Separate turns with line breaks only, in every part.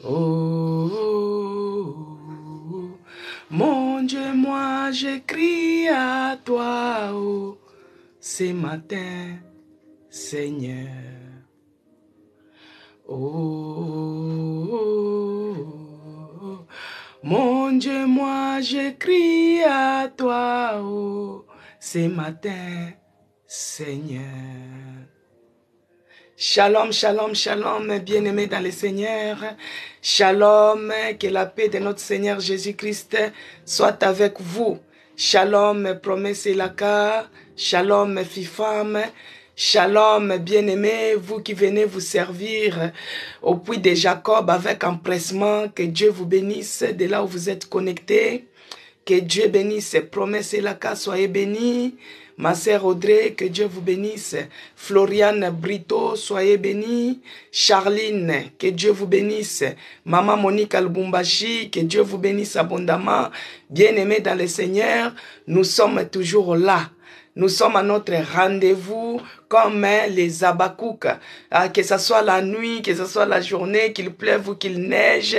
Oh, mon Dieu, moi je crie à toi, oh, ce matin, Seigneur. Oh, mon Dieu, moi je crie à toi, oh, ce matin, Seigneur. Shalom, shalom, shalom, bien-aimés dans le Seigneur. Shalom, que la paix de notre Seigneur Jésus-Christ soit avec vous. Shalom, promesse Elaka. Shalom, fille-femme. Shalom, bien-aimés, vous qui venez vous servir au puits de Jacob avec empressement. Que Dieu vous bénisse de là où vous êtes connectés. Que Dieu bénisse, promesse Elaka, soyez bénis. Ma sœur Audrey, que Dieu vous bénisse. Floriane Brito, soyez bénie. Charline, que Dieu vous bénisse. Maman Monique Albumbashi, que Dieu vous bénisse abondamment. Bien-aimés dans le Seigneur, nous sommes toujours là. Nous sommes à notre rendez-vous comme les Abakouk. Que ce soit la nuit, que ce soit la journée, qu'il pleuve ou qu'il neige,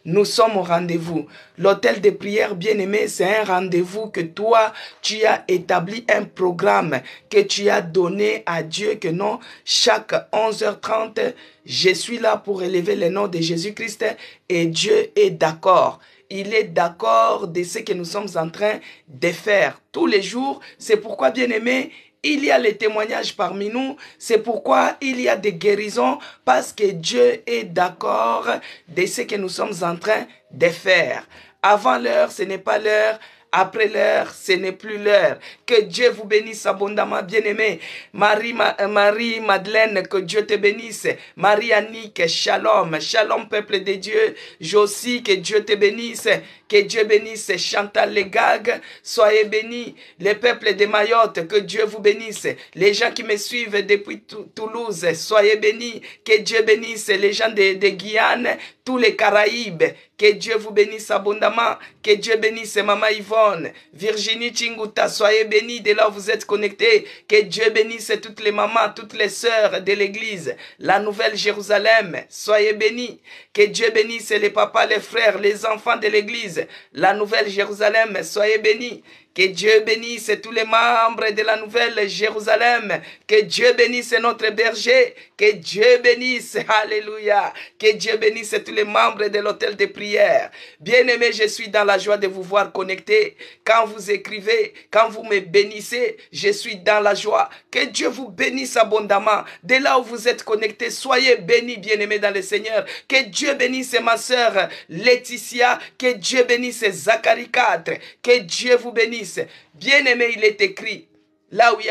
nous sommes au rendez-vous. L'hôtel de prière, bien-aimé, c'est un rendez-vous que toi, tu as établi un programme que tu as donné à Dieu, que non, chaque 11h30, je suis là pour élever le nom de Jésus-Christ et Dieu est d'accord. Il est d'accord de ce que nous sommes en train de faire tous les jours. C'est pourquoi, bien-aimés, il y a les témoignages parmi nous. C'est pourquoi il y a des guérisons, parce que Dieu est d'accord de ce que nous sommes en train de faire. Avant l'heure, ce n'est pas l'heure. Après l'heure, ce n'est plus l'heure. Que Dieu vous bénisse abondamment, bien-aimés. Marie-Madeleine, que Dieu te bénisse. Marie-Annick, shalom. Shalom, peuple de Dieu. Josie, que Dieu te bénisse. Que Dieu bénisse. Chantal Legag, soyez bénis. Le peuple de Mayotte, que Dieu vous bénisse. Les gens qui me suivent depuis Toulouse, soyez bénis. Que Dieu bénisse. Les gens de Guyane, tous les Caraïbes, que Dieu vous bénisse abondamment. Que Dieu bénisse Maman Yvonne, Virginie Chinguta, soyez bénis de là où vous êtes connectés. Que Dieu bénisse toutes les mamans, toutes les sœurs de l'église. La Nouvelle Jérusalem, soyez bénis. Que Dieu bénisse les papas, les frères, les enfants de l'église. La Nouvelle Jérusalem, soyez bénis. Que Dieu bénisse tous les membres de la Nouvelle Jérusalem. Que Dieu bénisse notre berger. Que Dieu bénisse, alléluia. Que Dieu bénisse tous les membres de l'hôtel de prière. Bien-aimés, je suis dans la joie de vous voir connectés. Quand vous écrivez, quand vous me bénissez, je suis dans la joie. Que Dieu vous bénisse abondamment. De là où vous êtes connectés, soyez bénis, bien-aimés dans le Seigneur. Que Dieu bénisse ma sœur Laetitia. Que Dieu bénisse Zacharie 4. Que Dieu vous bénisse. Bien-aimé, il est écrit, là où il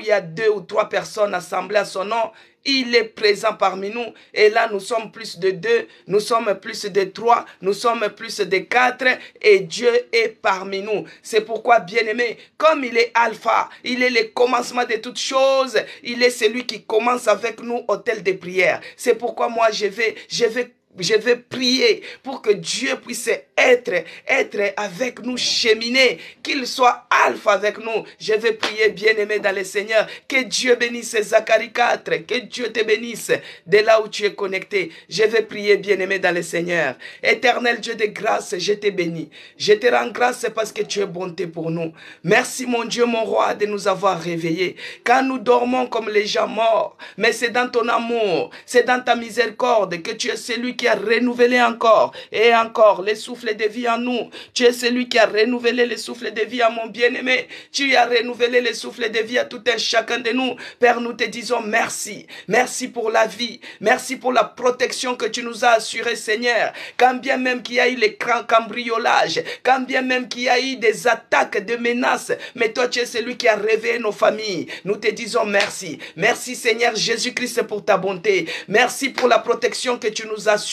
y a 2 ou 3 personnes assemblées à son nom, il est présent parmi nous. Et là, nous sommes plus de 2, nous sommes plus de 3, nous sommes plus de 4, et Dieu est parmi nous. C'est pourquoi, bien-aimé, comme il est Alpha, il est le commencement de toutes choses, il est celui qui commence avec nous au tel de prière. C'est pourquoi moi, je vais prier pour que Dieu puisse être avec nous, cheminer, qu'il soit alpha avec nous. Je vais prier, bien-aimé dans le Seigneur, que Dieu bénisse Zacharie 4, que Dieu te bénisse de là où tu es connecté. Je vais prier, bien-aimé dans le Seigneur. Éternel Dieu de grâce, je te bénis. Je te rends grâce parce que tu es bonté pour nous. Merci mon Dieu, mon roi, de nous avoir réveillés. Quand nous dormons comme les gens morts, mais c'est dans ton amour, c'est dans ta miséricorde que tu es celui qui a renouvelé encore et encore les souffles de vie en nous. Tu es celui qui a renouvelé les souffles de vie à mon bien-aimé. Tu as renouvelé les souffles de vie à tout un chacun de nous. Père, nous te disons merci. Merci pour la vie. Merci pour la protection que tu nous as assurée, Seigneur. Quand bien même qu'il y a eu les cambriolages, quand bien même qu'il y a eu des attaques, des menaces, mais toi, tu es celui qui a réveillé nos familles. Nous te disons merci. Merci, Seigneur Jésus-Christ, pour ta bonté. Merci pour la protection que tu nous assures.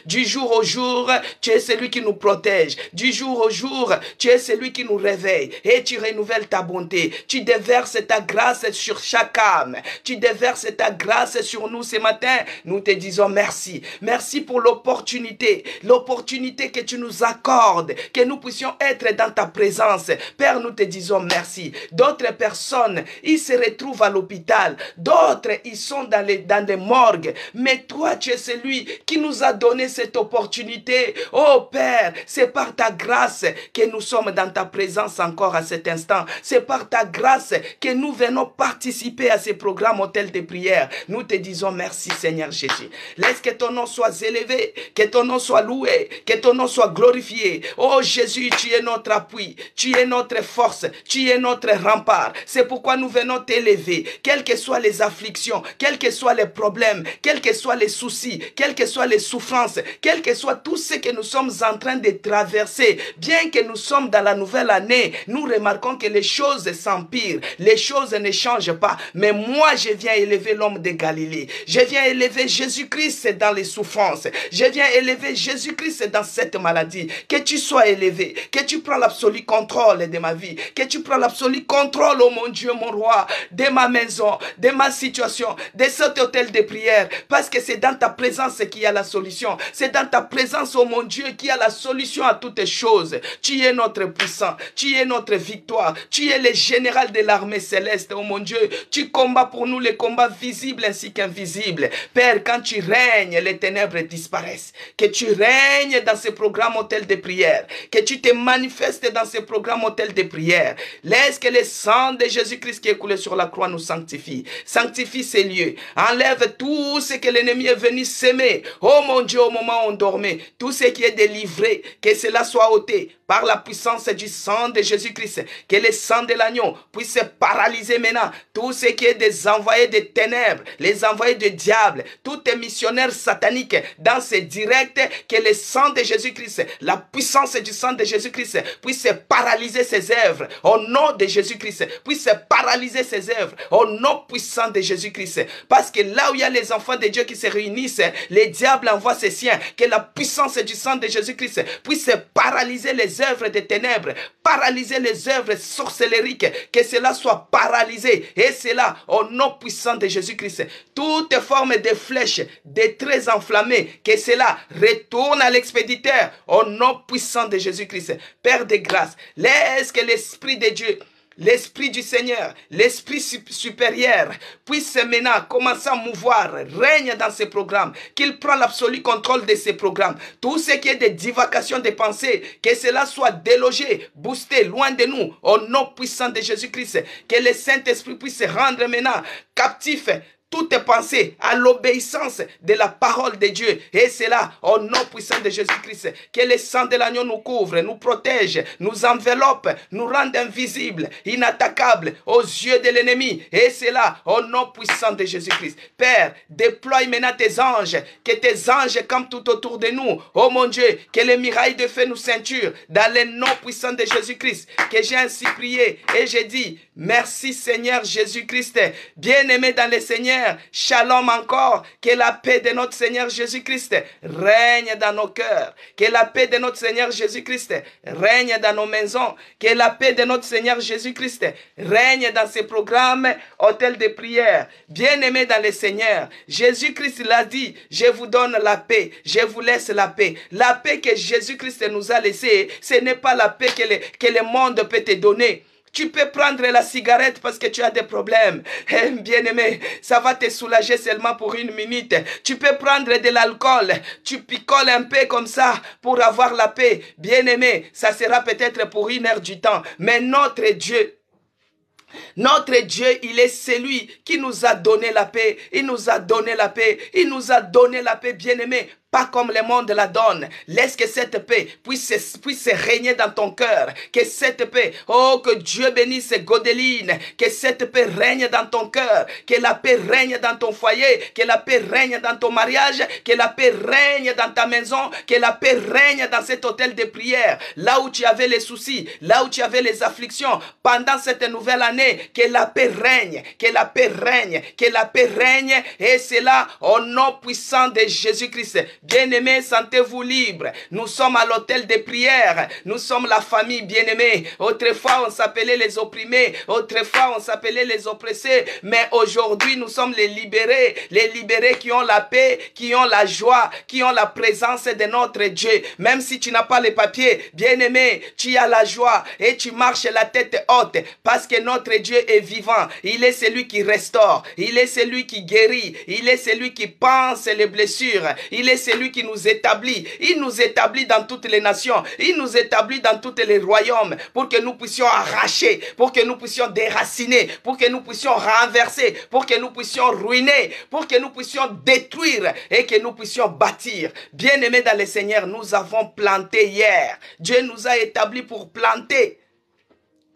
Du jour au jour, tu es celui qui nous protège. Du jour au jour, tu es celui qui nous réveille. Et tu renouvelles ta bonté. Tu déverses ta grâce sur chaque âme. Tu déverses ta grâce sur nous ce matin. Nous te disons merci. Merci pour l'opportunité que tu nous accordes, que nous puissions être dans ta présence. Père, nous te disons merci. D'autres personnes, ils se retrouvent à l'hôpital. D'autres, ils sont dans des morgues. Mais toi, tu es celui qui nous nous as donné cette opportunité. Oh Père, c'est par ta grâce que nous sommes dans ta présence encore à cet instant. C'est par ta grâce que nous venons participer à ces programmes hôtels de prière. Nous te disons merci Seigneur Jésus. Laisse que ton nom soit élevé, que ton nom soit loué, que ton nom soit glorifié. Oh Jésus, tu es notre appui, tu es notre force, tu es notre rempart. C'est pourquoi nous venons t'élever, quelles que soient les afflictions, quels que soient les problèmes, quels que soient les soucis, quelles que soient les souffrances, quel que soit tout ce que nous sommes en train de traverser. Bien que nous sommes dans la nouvelle année, nous remarquons que les choses s'empirent, les choses ne changent pas. Mais moi, je viens élever l'homme de Galilée. Je viens élever Jésus-Christ dans les souffrances. Je viens élever Jésus-Christ dans cette maladie. Que tu sois élevé, que tu prends l'absolu contrôle de ma vie, que tu prends l'absolu contrôle, oh mon Dieu, mon roi, de ma maison, de ma situation, de cet hôtel de prière, parce que c'est dans ta présence qu'il y a la solution. C'est dans ta présence, oh mon Dieu, qu'il y a la solution à toutes choses. Tu es notre puissant, tu es notre victoire, tu es le général de l'armée céleste, oh mon Dieu. Tu combats pour nous les combats visibles ainsi qu'invisibles. Père, quand tu règnes, les ténèbres disparaissent. Que tu règnes dans ce programme hôtel de prière, que tu te manifestes dans ce programme hôtel de prière. Laisse que le sang de Jésus-Christ qui est coulé sur la croix nous sanctifie. Sanctifie ces lieux. Enlève tout ce que l'ennemi est venu s'aimer. Oh mon Dieu, au moment où on dormait, tout ce qui est délivré, que cela soit ôté par la puissance du sang de Jésus-Christ. Que le sang de l'agneau puisse paralyser maintenant tout ce qui est des envoyés des ténèbres, les envoyés du diable, tous les missionnaires sataniques dans ces directs. Que le sang de Jésus-Christ, la puissance du sang de Jésus-Christ puisse paralyser ses œuvres au nom de Jésus-Christ, puisse paralyser ses œuvres au nom puissant de Jésus-Christ. Parce que là où il y a les enfants de Dieu qui se réunissent, les diables envoient ses siens. Que la puissance du sang de Jésus-Christ puisse paralyser les œuvres des ténèbres, paralyser les œuvres sorcellériques, que cela soit paralysé. Et cela au nom puissant de Jésus-Christ. Toute forme de flèches, de traits enflammés, que cela retourne à l'expéditeur au nom puissant de Jésus-Christ. Père de grâce, laisse que l'Esprit de Dieu, l'Esprit du Seigneur, l'Esprit supérieur puisse maintenant commencer à mouvoir, règne dans ces programmes, qu'il prend l'absolu contrôle de ces programmes. Tout ce qui est des divagations de pensées, que cela soit délogé, boosté, loin de nous, au nom puissant de Jésus-Christ. Que le Saint-Esprit puisse rendre maintenant captif toute pensée à l'obéissance de la parole de Dieu. Et c'est là, au nom puissant de Jésus-Christ, que le sang de l'agneau nous couvre, nous protège, nous enveloppe, nous rende invisibles, inattaquables aux yeux de l'ennemi. Et c'est là, au nom puissant de Jésus-Christ. Père, déploie maintenant tes anges, que tes anges campent tout autour de nous. Oh mon Dieu, que les mirailles de feu nous ceinturent, dans le nom puissant de Jésus-Christ, que j'ai ainsi prié. Et j'ai dit, merci Seigneur Jésus-Christ, bien-aimé dans le Seigneur. Shalom encore, que la paix de notre Seigneur Jésus-Christ règne dans nos cœurs, que la paix de notre Seigneur Jésus-Christ règne dans nos maisons, que la paix de notre Seigneur Jésus-Christ règne dans ces programmes hôtels de prière. Bien-aimés dans le Seigneur, Jésus-Christ l'a dit, je vous donne la paix, je vous laisse la paix. La paix que Jésus-Christ nous a laissée, ce n'est pas la paix que le monde peut te donner. Tu peux prendre la cigarette parce que tu as des problèmes. Bien-aimé, ça va te soulager seulement pour une minute. Tu peux prendre de l'alcool. Tu picoles un peu comme ça pour avoir la paix. Bien-aimé, ça sera peut-être pour une heure du temps. Mais notre Dieu, il est celui qui nous a donné la paix. Il nous a donné la paix. Il nous a donné la paix, bien-aimé. Pas comme le monde la donne. Laisse que cette paix puisse régner dans ton cœur. Que cette paix, oh, que Dieu bénisse Godeline. Que cette paix règne dans ton cœur. Que la paix règne dans ton foyer. Que la paix règne dans ton mariage. Que la paix règne dans ta maison. Que la paix règne dans cet hôtel de prière. Là où tu avais les soucis, là où tu avais les afflictions. Pendant cette nouvelle année, que la paix règne. Que la paix règne. Que la paix règne. Et c'est là, au nom puissant de Jésus-Christ. Bien-aimés, sentez-vous libres. Nous sommes à l'hôtel de prière. Nous sommes la famille bien-aimée. Autrefois, on s'appelait les opprimés. Autrefois, on s'appelait les oppressés. Mais aujourd'hui, nous sommes les libérés. Les libérés qui ont la paix, qui ont la joie, qui ont la présence de notre Dieu. Même si tu n'as pas les papiers, bien-aimé, tu as la joie et tu marches la tête haute. Parce que notre Dieu est vivant. Il est celui qui restaure. Il est celui qui guérit. Il est celui qui pense les blessures. Il est c'est lui qui nous établit. Il nous établit dans toutes les nations. Il nous établit dans tous les royaumes pour que nous puissions arracher, pour que nous puissions déraciner, pour que nous puissions renverser, pour que nous puissions ruiner, pour que nous puissions détruire et que nous puissions bâtir. Bien-aimés dans le Seigneur, nous avons planté hier. Dieu nous a établis pour planter.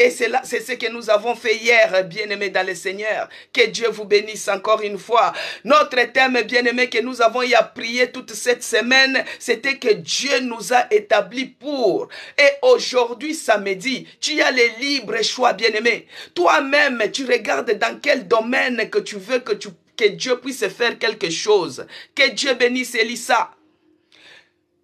Et c'est ce que nous avons fait hier, bien-aimés dans le Seigneur. Que Dieu vous bénisse encore une fois. Notre thème, bien-aimé, que nous avons eu à prier toute cette semaine, c'était que Dieu nous a établis pour. Et aujourd'hui, samedi, tu as les libres choix, bien-aimé. Toi-même, tu regardes dans quel domaine que tu veux que Dieu puisse faire quelque chose. Que Dieu bénisse Elissa.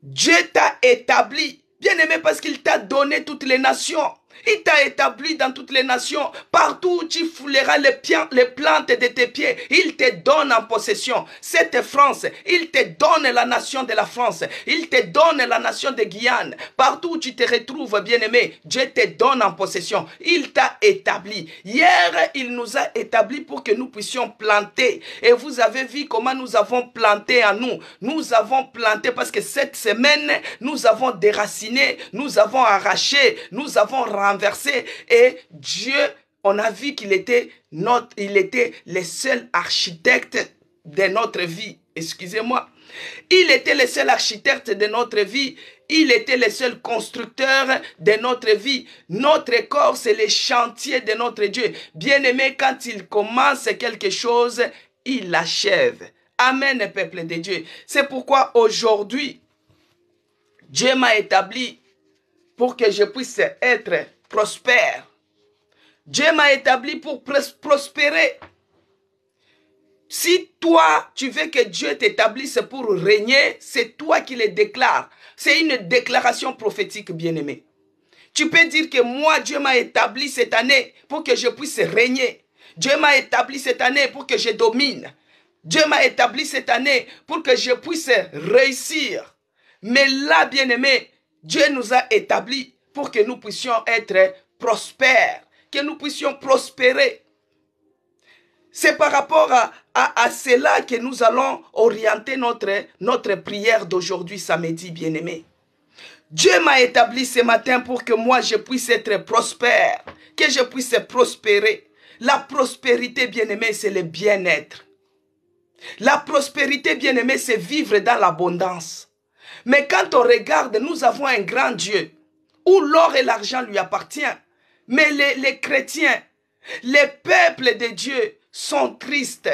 Dieu t'a établi, bien-aimé, parce qu'il t'a donné toutes les nations. Il t'a établi dans toutes les nations. Partout où tu fouleras les plantes de tes pieds, il te donne en possession. Cette France, il te donne la nation de la France. Il te donne la nation de Guyane. Partout où tu te retrouves, bien-aimé, Dieu te donne en possession. Il t'a établi. Hier, il nous a établis pour que nous puissions planter. Et vous avez vu comment nous avons planté en nous. Nous avons planté parce que cette semaine, nous avons déraciné, nous avons arraché, nous avons renversé. Et Dieu, on a vu qu'il était le seul architecte de notre vie. Excusez-moi. Il était le seul architecte de notre vie. Il était le seul constructeur de notre vie. Notre corps, c'est le chantier de notre Dieu. Bien-aimé, quand il commence quelque chose, il l'achève. Amen, peuple de Dieu. C'est pourquoi aujourd'hui, Dieu m'a établi pour que je puisse être prospère. Dieu m'a établi pour prospérer. Si toi, tu veux que Dieu t'établisse pour régner, c'est toi qui le déclares. C'est une déclaration prophétique, bien-aimé. Tu peux dire que moi, Dieu m'a établi cette année pour que je puisse régner. Dieu m'a établi cette année pour que je domine. Dieu m'a établi cette année pour que je puisse réussir. Mais là, bien-aimé, Dieu nous a établis pour que nous puissions être prospères, que nous puissions prospérer. C'est par rapport à cela que nous allons orienter notre prière d'aujourd'hui, samedi, bien-aimé. Dieu m'a établi ce matin pour que moi, je puisse être prospère, que je puisse prospérer. La prospérité, bien-aimé, c'est le bien-être. La prospérité, bien-aimé, c'est vivre dans l'abondance. Mais quand on regarde, nous avons un grand Dieu où l'or et l'argent lui appartiennent. Mais les chrétiens, les peuples de Dieu sont tristes.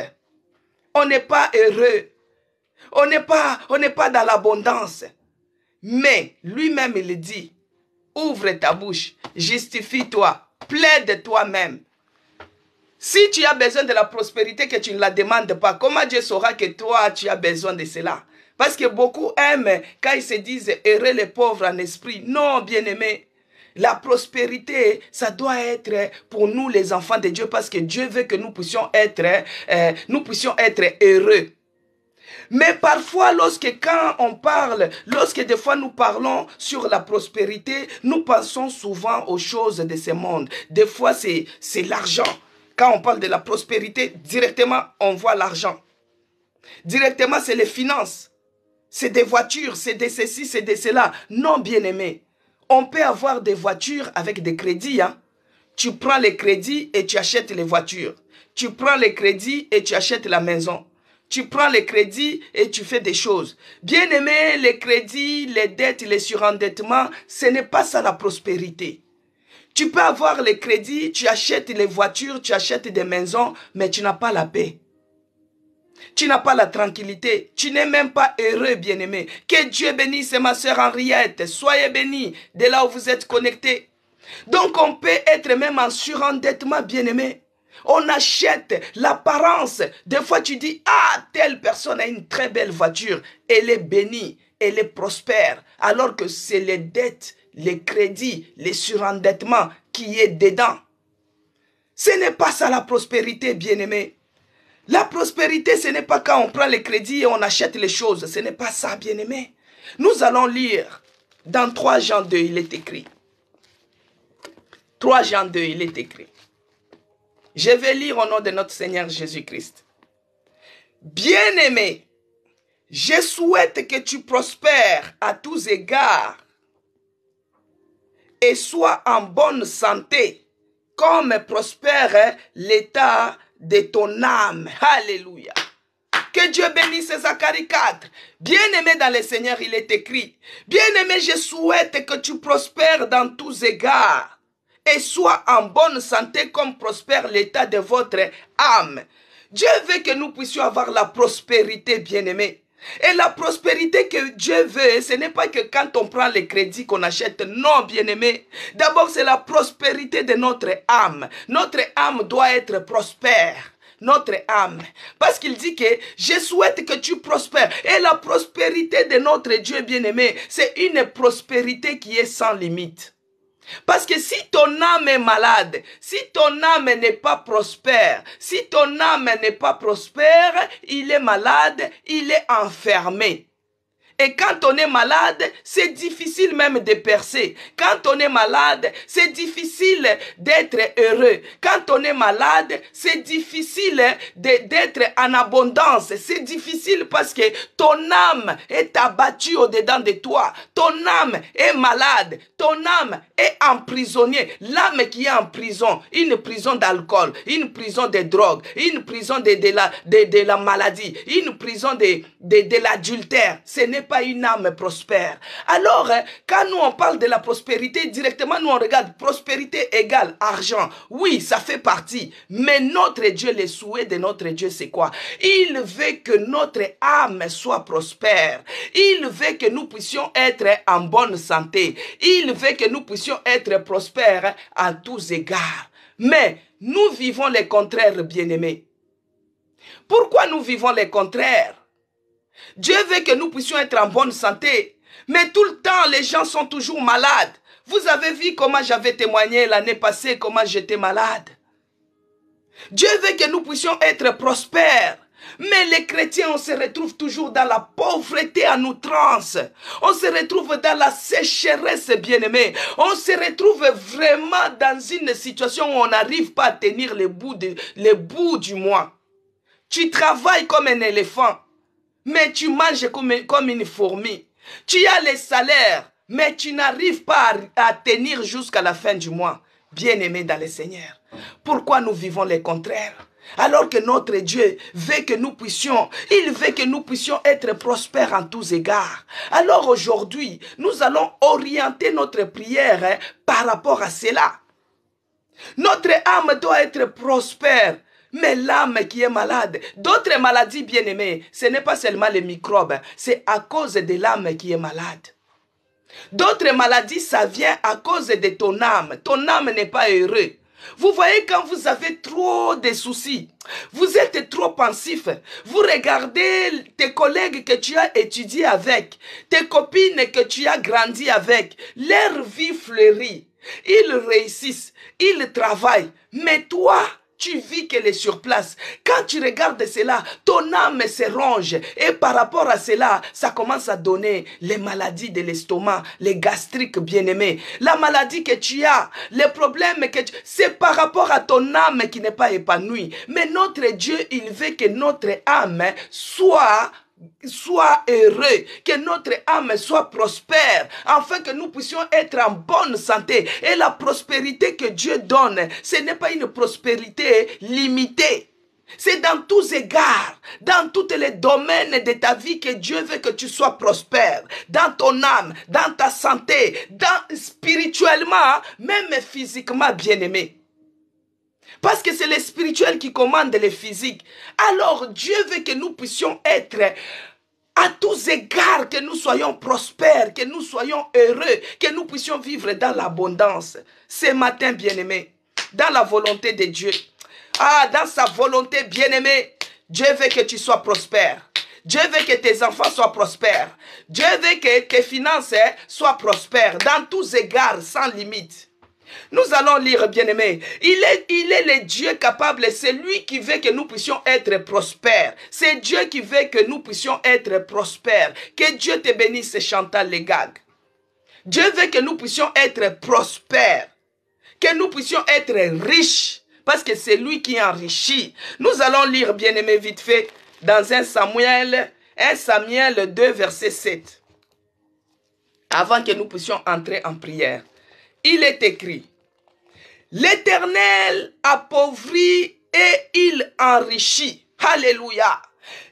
On n'est pas heureux. On n'est pas dans l'abondance. Mais lui-même, il dit, ouvre ta bouche, justifie-toi, plaide toi-même. Si tu as besoin de la prospérité que tu ne la demandes pas, comment Dieu saura que toi, tu as besoin de cela? Parce que beaucoup aiment quand ils se disent heureux les pauvres en esprit. Non, bien-aimé. La prospérité, ça doit être pour nous les enfants de Dieu parce que Dieu veut que nous puissions être heureux. Mais parfois, lorsque des fois nous parlons sur la prospérité, nous pensons souvent aux choses de ce monde. Des fois, c'est l'argent. Quand on parle de la prospérité, directement, on voit l'argent. Directement, c'est les finances. C'est des voitures, c'est de ceci, c'est de cela. Non, bien-aimé. On peut avoir des voitures avec des crédits. Hein? Tu prends les crédits et tu achètes les voitures. Tu prends les crédits et tu achètes la maison. Tu prends les crédits et tu fais des choses. Bien-aimé, les crédits, les dettes, les surendettements, ce n'est pas ça la prospérité. Tu peux avoir les crédits, tu achètes les voitures, tu achètes des maisons, mais tu n'as pas la paix. Tu n'as pas la tranquillité. Tu n'es même pas heureux, bien-aimé. Que Dieu bénisse ma sœur Henriette. Soyez bénis de là où vous êtes connectés. Donc on peut être même en surendettement, bien-aimé. On achète l'apparence. Des fois tu dis, ah, telle personne a une très belle voiture. Elle est bénie, elle est prospère. Alors que c'est les dettes, les crédits, les surendettements qui est dedans. Ce n'est pas ça la prospérité, bien-aimé. La prospérité, ce n'est pas quand on prend les crédits et on achète les choses. Ce n'est pas ça, bien-aimé. Nous allons lire dans 3 Jean 2, il est écrit. 3 Jean 2, il est écrit. Je vais lire au nom de notre Seigneur Jésus-Christ. Bien-aimés, Je souhaite que tu prospères à tous égards et sois en bonne santé, comme prospère l'état de ton âme. Alléluia. Que Dieu bénisse Zacharie 4. Bien-aimé dans le Seigneur, il est écrit. Bien-aimé, je souhaite que tu prospères dans tous égards et sois en bonne santé comme prospère l'état de votre âme. Dieu veut que nous puissions avoir la prospérité, bien-aimé. Et la prospérité que Dieu veut, ce n'est pas que quand on prend les crédits qu'on achète. Non, bien-aimé. D'abord, c'est la prospérité de notre âme. Notre âme doit être prospère. Notre âme. Parce qu'il dit que je souhaite que tu prospères. Et la prospérité de notre Dieu bien-aimé, c'est une prospérité qui est sans limite. Parce que si ton âme est malade, si ton âme n'est pas prospère, si ton âme n'est pas prospère, il est malade, il est enfermé. Et quand on est malade, c'est difficile même de percer. Quand on est malade, c'est difficile d'être heureux. Quand on est malade, c'est difficile d'être en abondance. C'est difficile parce que ton âme est abattue au-dedans de toi. Ton âme est malade. Ton âme est emprisonnée. L'âme qui est en prison, une prison d'alcool, une prison de drogue, une prison de la maladie, une prison de l'adultère, ce n'est pas une âme prospère. Alors, quand nous on parle de la prospérité, directement nous on regarde prospérité égale argent. Oui, ça fait partie. Mais notre Dieu, le souhait de notre Dieu, c'est quoi? Il veut que notre âme soit prospère. Il veut que nous puissions être en bonne santé. Il veut que nous puissions être prospères à tous égards. Mais nous vivons les contraires, bien-aimés. Pourquoi nous vivons les contraires? Dieu veut que nous puissions être en bonne santé. Mais tout le temps, les gens sont toujours malades. Vous avez vu comment j'avais témoigné l'année passée, comment j'étais malade. Dieu veut que nous puissions être prospères. Mais les chrétiens, on se retrouve toujours dans la pauvreté en outrance. On se retrouve dans la sécheresse, bien-aimé. On se retrouve vraiment dans une situation où on n'arrive pas à tenir le bout du mois. Tu travailles comme un éléphant, mais tu manges comme une fourmi. Tu as les salaires, mais tu n'arrives pas à tenir jusqu'à la fin du mois. Bien-aimé dans le Seigneur, pourquoi nous vivons les contraires? Alors que notre Dieu veut que nous puissions, il veut que nous puissions être prospères en tous égards. Alors aujourd'hui, nous allons orienter notre prière par rapport à cela. Notre âme doit être prospère. Mais l'âme qui est malade, d'autres maladies bien-aimées, ce n'est pas seulement les microbes, c'est à cause de l'âme qui est malade. D'autres maladies, ça vient à cause de ton âme. Ton âme n'est pas heureuse. Vous voyez, quand vous avez trop de soucis, vous êtes trop pensif, vous regardez tes collègues que tu as étudié avec, tes copines que tu as grandi avec, leur vie fleurit, ils réussissent, ils travaillent, mais toi, tu vis qu'elle est sur place. Quand tu regardes cela, ton âme se ronge. Et par rapport à cela, ça commence à donner les maladies de l'estomac, les gastriques bien-aimés. La maladie que tu as, les problèmes que tu... C'est par rapport à ton âme qui n'est pas épanouie. Mais notre Dieu, il veut que notre âme soit heureux, que notre âme soit prospère, afin que nous puissions être en bonne santé. Et la prospérité que Dieu donne, ce n'est pas une prospérité limitée. C'est dans tous égards, dans tous les domaines de ta vie que Dieu veut que tu sois prospère. Dans ton âme, dans ta santé, spirituellement, même physiquement, bien-aimé. Parce que c'est le spirituel qui commande le physique. Alors Dieu veut que nous puissions être à tous égards, que nous soyons prospères, que nous soyons heureux, que nous puissions vivre dans l'abondance. Ce matin, bien-aimé, dans la volonté de Dieu, dans sa volonté, bien-aimé, Dieu veut que tu sois prospère. Dieu veut que tes enfants soient prospères. Dieu veut que tes finances soient prospères, dans tous égards, sans limite. Nous allons lire, bien-aimé. Il est le Dieu capable, c'est lui qui veut que nous puissions être prospères. C'est Dieu qui veut que nous puissions être prospères. Que Dieu te bénisse, Chantal Legag. Dieu veut que nous puissions être prospères. Que nous puissions être riches. Parce que c'est lui qui enrichit. Nous allons lire, bien-aimé, vite fait, dans 1 Samuel, 1 Samuel 2, verset 7. Avant que nous puissions entrer en prière. Il est écrit, l'Éternel appauvrit et il enrichit. Alléluia.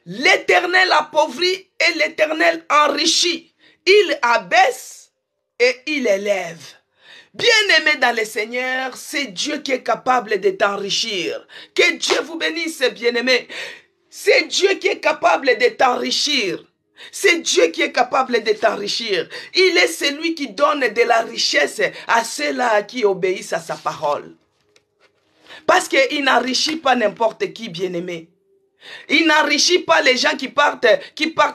L'Éternel appauvrit et l'Éternel enrichit. Il abaisse et il élève. Bien-aimé dans le Seigneur, c'est Dieu qui est capable de t'enrichir. Que Dieu vous bénisse, bien-aimé. C'est Dieu qui est capable de t'enrichir. C'est Dieu qui est capable de t'enrichir. Il est celui qui donne de la richesse à ceux-là qui obéissent à sa parole. Parce qu'il n'enrichit pas n'importe qui, bien-aimé. Il n'enrichit pas les gens qui partent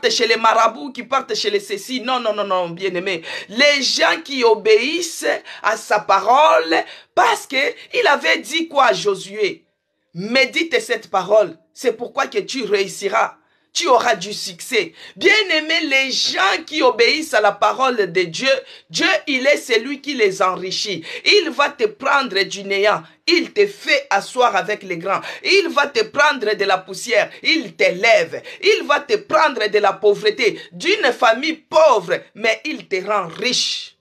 chez les marabouts, qui partent chez les ceci. Non, non, non, non, bien-aimé. Les gens qui obéissent à sa parole, parce qu'il avait dit quoi à Josué? Médite cette parole, c'est pourquoi que tu réussiras. Tu auras du succès. Bien-aimé, les gens qui obéissent à la parole de Dieu, Dieu, il est celui qui les enrichit. Il va te prendre du néant. Il te fait asseoir avec les grands. Il va te prendre de la poussière. Il t'élève. Il va te prendre de la pauvreté, d'une famille pauvre, mais il te rend riche.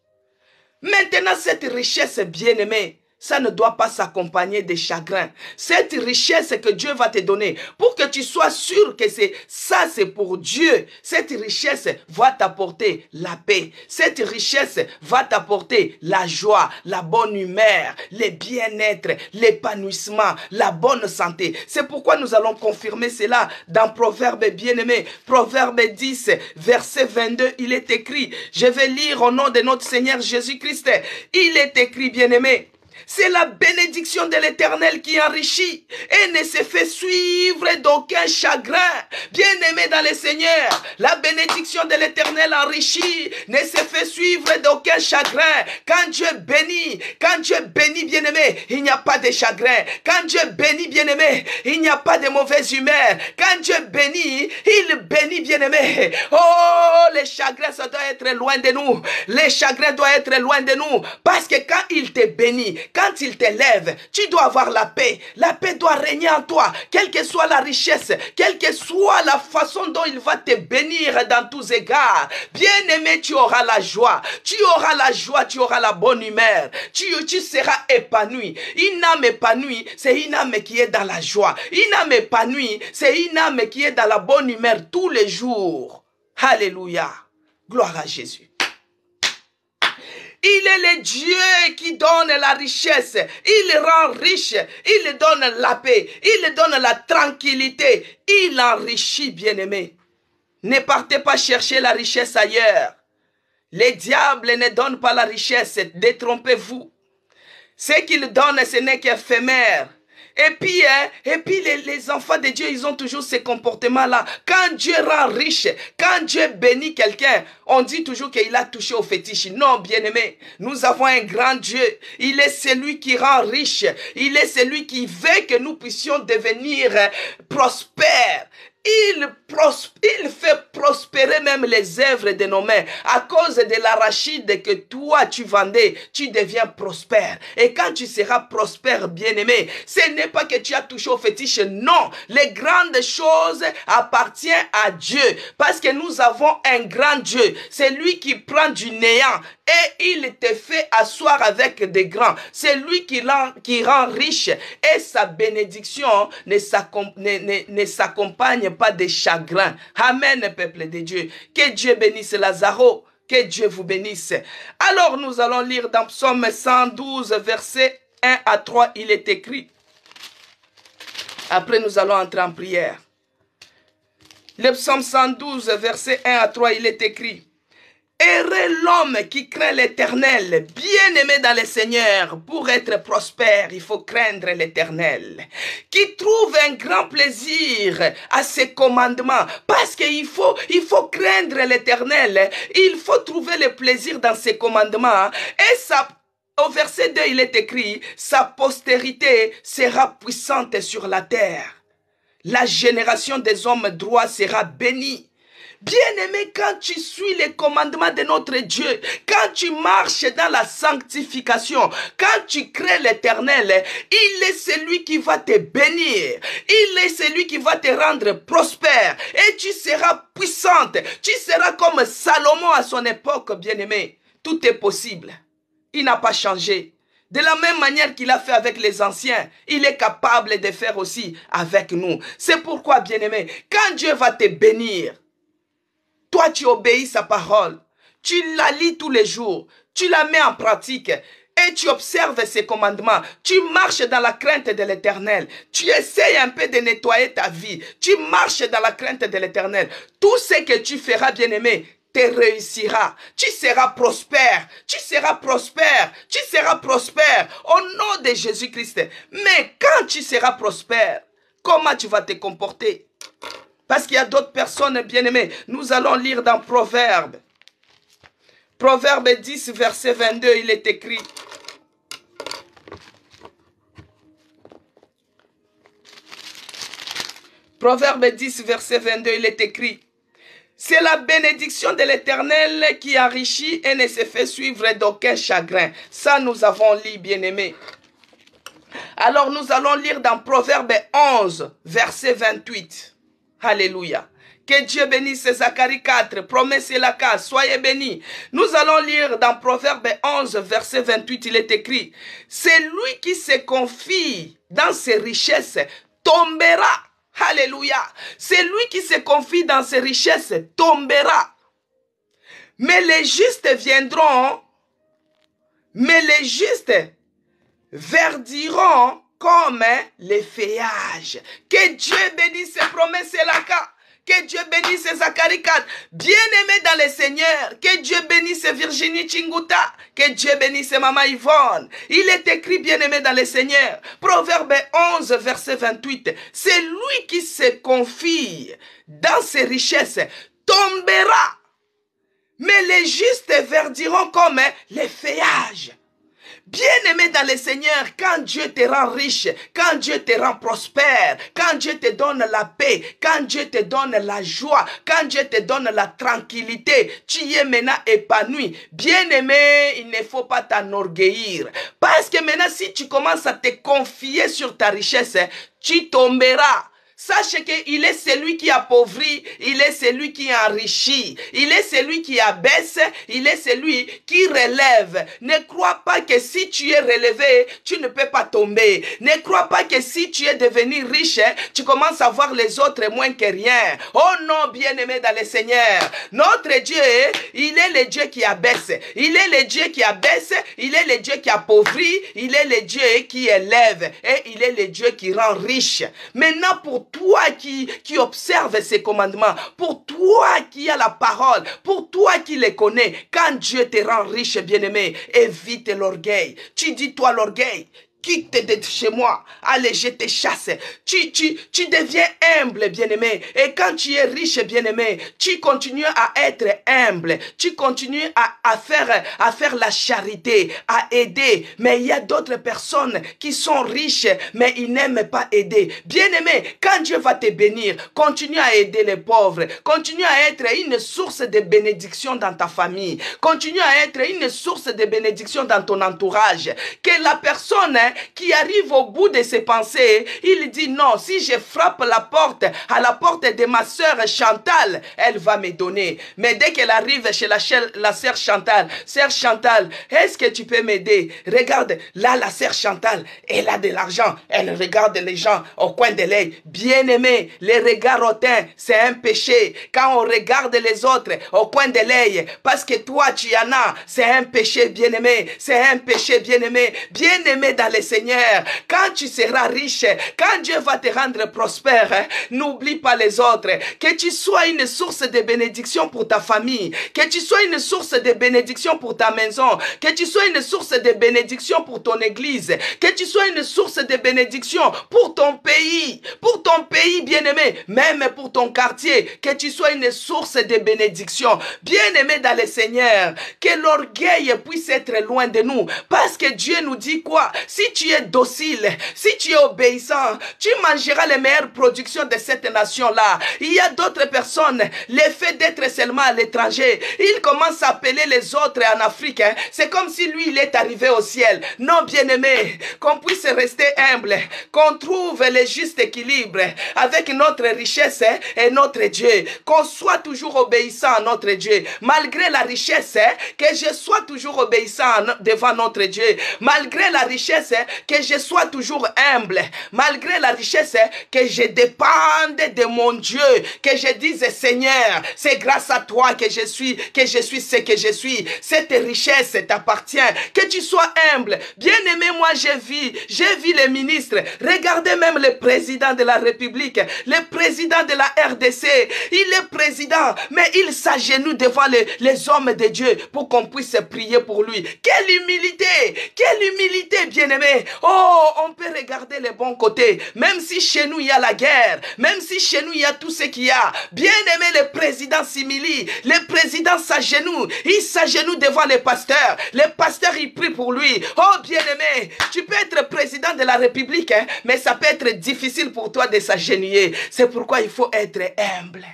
Maintenant, cette richesse, bien-aimée, ça ne doit pas s'accompagner de chagrin. Cette richesse que Dieu va te donner, pour que tu sois sûr que ça c'est pour Dieu, cette richesse va t'apporter la paix. Cette richesse va t'apporter la joie, la bonne humeur, le bien-être, l'épanouissement, la bonne santé. C'est pourquoi nous allons confirmer cela dans Proverbe bien-aimé. Proverbe 10, verset 22, il est écrit, je vais lire au nom de notre Seigneur Jésus-Christ. Il est écrit, bien-aimé, c'est la bénédiction de l'Éternel qui enrichit et ne se fait suivre d'aucun chagrin. Bien-aimé dans le Seigneur, la bénédiction de l'Éternel enrichit, ne se fait suivre d'aucun chagrin. Quand Dieu bénit, bien-aimé, il n'y a pas de chagrin. Quand Dieu bénit, bien-aimé, il n'y a pas de mauvaise humeur. Quand Dieu bénit, il bénit, bien-aimé. Oh, les chagrins, ça doit être loin de nous. Les chagrins doivent être loin de nous. Parce que quand il te bénit, quand il t'élève, tu dois avoir la paix. La paix doit régner en toi, quelle que soit la richesse, quelle que soit la façon dont il va te bénir dans tous égards. Bien-aimé, tu auras la joie. Tu auras la joie, tu auras la bonne humeur. Tu seras épanoui. Une âme épanouie, c'est une âme qui est dans la joie. Une âme épanouie, c'est une âme qui est dans la bonne humeur tous les jours. Alléluia. Gloire à Jésus. Il est le Dieu qui donne la richesse. Il rend riche. Il donne la paix. Il donne la tranquillité. Il enrichit, bien-aimé. Ne partez pas chercher la richesse ailleurs. Les diables ne donnent pas la richesse. Détrompez-vous. Ce qu'ils donnent, ce n'est qu'éphémère. Et puis les enfants de Dieu, ils ont toujours ces comportements-là. Quand Dieu rend riche, quand Dieu bénit quelqu'un, on dit toujours qu'il a touché au fétiche. Non, bien-aimé, nous avons un grand Dieu. Il est celui qui rend riche. Il est celui qui veut que nous puissions devenir prospères. Il fait prospérer même les œuvres de nos mains. À cause de l'arachide que toi tu vendais, tu deviens prospère. Et quand tu seras prospère, bien-aimé, ce n'est pas que tu as touché au fétiche. Non, les grandes choses appartiennent à Dieu. Parce que nous avons un grand Dieu. C'est lui qui prend du néant et il te fait asseoir avec des grands. C'est lui qui rend riche. Et sa bénédiction ne s'accompagne pas de chagrin. Amen, peuple de Dieu. Que Dieu bénisse Lazaro. Que Dieu vous bénisse. Alors nous allons lire dans Psaume 112, versets 1 à 3. Il est écrit. Après nous allons entrer en prière. Le Psaume 112, versets 1 à 3, il est écrit. Heureux l'homme qui craint l'Éternel, bien-aimé dans le Seigneur. Pour être prospère, il faut craindre l'Éternel. Qui trouve un grand plaisir à ses commandements. Parce qu'il faut craindre l'Éternel. Il faut trouver le plaisir dans ses commandements. Et au verset 2, il est écrit, sa postérité sera puissante sur la terre. La génération des hommes droits sera bénie. Bien-aimé, quand tu suis les commandements de notre Dieu, quand tu marches dans la sanctification, quand tu crées l'Éternel, il est celui qui va te bénir. Il est celui qui va te rendre prospère. Et tu seras puissante. Tu seras comme Salomon à son époque, bien-aimé. Tout est possible. Il n'a pas changé. De la même manière qu'il a fait avec les anciens, il est capable de faire aussi avec nous. C'est pourquoi, bien-aimé, quand Dieu va te bénir, toi tu obéis sa parole, tu la lis tous les jours, tu la mets en pratique et tu observes ses commandements, tu marches dans la crainte de l'Éternel, tu essayes un peu de nettoyer ta vie, tu marches dans la crainte de l'Éternel. Tout ce que tu feras, bien-aimé, te réussira, tu seras prospère, tu seras prospère, tu seras prospère au nom de Jésus-Christ. Mais quand tu seras prospère, comment tu vas te comporter? Parce qu'il y a d'autres personnes bien-aimées. Nous allons lire dans Proverbe. Proverbe 10, verset 22, il est écrit. Proverbe 10, verset 22, il est écrit. C'est la bénédiction de l'Éternel qui enrichit et ne se fait suivre d'aucun chagrin. Ça, nous avons lu, bien-aimés. Alors, nous allons lire dans Proverbe 11, verset 28. Alléluia. Que Dieu bénisse Zacharie 4, promesse et la case, soyez bénis. Nous allons lire dans Proverbe 11, verset 28, il est écrit. C'est lui qui se confie dans ses richesses tombera. Alléluia. C'est lui qui se confie dans ses richesses tombera. Mais les justes viendront, mais les justes verdiront comme les feuillages. Que Dieu bénisse ses promesses et la case. Que Dieu bénisse Zacharie 4. Bien-aimé dans le Seigneur. Que Dieu bénisse Virginie Chinguta. Que Dieu bénisse Maman Yvonne. Il est écrit, bien-aimé dans le Seigneur. Proverbe 11, verset 28. C'est lui qui se confie dans ses richesses tombera. Mais les justes verdiront comme les feuillages. Bien-aimé dans le Seigneur, quand Dieu te rend riche, quand Dieu te rend prospère, quand Dieu te donne la paix, quand Dieu te donne la joie, quand Dieu te donne la tranquillité, tu es maintenant épanoui. Bien-aimé, il ne faut pas t'enorgueillir. Parce que maintenant, si tu commences à te confier sur ta richesse, tu tomberas. Sachez qu'il est celui qui appauvrit, il est celui qui enrichit, il est celui qui abaisse, il est celui qui relève. Ne crois pas que si tu es relevé, tu ne peux pas tomber. Ne crois pas que si tu es devenu riche, tu commences à voir les autres moins que rien. Oh non, bien-aimé dans le Seigneur, notre Dieu, il est le Dieu qui abaisse, il est le Dieu qui abaisse, il est le Dieu qui appauvrit, il est le Dieu qui élève et il est le Dieu qui rend riche. Maintenant, pour toi qui observe ses commandements, pour toi qui as la parole, pour toi qui les connais, quand Dieu te rend riche, bien-aimé, évite l'orgueil. Tu dis, toi l'orgueil, quitte de chez moi, allez, je te chasse. Tu deviens humble, bien-aimé. Et quand tu es riche, bien-aimé, tu continues à être humble. Tu continues à faire la charité, à aider. Mais il y a d'autres personnes qui sont riches, mais ils n'aiment pas aider. Bien-aimé, quand Dieu va te bénir, continue à aider les pauvres. Continue à être une source de bénédiction dans ta famille. Continue à être une source de bénédiction dans ton entourage. Que la personne qui arrive au bout de ses pensées, il dit non, si je frappe à la porte de ma sœur Chantal, elle va me donner. Mais dès qu'elle arrive chez la sœur Chantal, est-ce que tu peux m'aider? Regarde, là la sœur Chantal, elle a de l'argent, elle regarde les gens au coin de l'œil. Bien-aimé, les regards hautains, c'est un péché. Quand on regarde les autres au coin de l'œil, parce que toi tu en as, c'est un péché, bien-aimé, c'est un péché, bien-aimé. Bien-aimé dans le Seigneur, quand tu seras riche, quand Dieu va te rendre prospère, n'oublie pas les autres. Que tu sois une source de bénédiction pour ta famille, que tu sois une source de bénédiction pour ta maison, que tu sois une source de bénédiction pour ton église, que tu sois une source de bénédiction pour ton pays, bien-aimé, même pour ton quartier, que tu sois une source de bénédiction. Bien-aimé dans le Seigneur, que l'orgueil puisse être loin de nous, parce que Dieu nous dit quoi? Si tu es docile, si tu es obéissant, tu mangeras les meilleures productions de cette nation-là. Il y a d'autres personnes, l'effet d'être seulement à l'étranger, il commence à appeler les autres en Afrique. C'est comme si lui, il est arrivé au ciel. Non, bien-aimé, qu'on puisse rester humble, qu'on trouve le juste équilibre avec notre richesse et notre Dieu, qu'on soit toujours obéissant à notre Dieu, malgré la richesse, que je sois toujours obéissant devant notre Dieu, malgré la richesse, que je sois toujours humble, malgré la richesse, que je dépende de mon Dieu, que je dise Seigneur, c'est grâce à toi que je suis ce que je suis. Cette richesse t'appartient. Que tu sois humble. Bien-aimé, moi j'ai vu les ministres. Regardez même le président de la République, le président de la RDC. Il est président, mais il s'agenouille devant les hommes de Dieu pour qu'on puisse prier pour lui. Quelle humilité, bien-aimé. Oh, on peut regarder les bons côtés. Même si chez nous il y a la guerre, même si chez nous il y a tout ce qu'il y a. Bien-aimé, le président s'humilie, le président s'agenouille, il s'agenouille devant les pasteurs ils prient pour lui. Oh bien-aimé, tu peux être président de la République, mais ça peut être difficile pour toi de s'agenouiller. C'est pourquoi il faut être humble.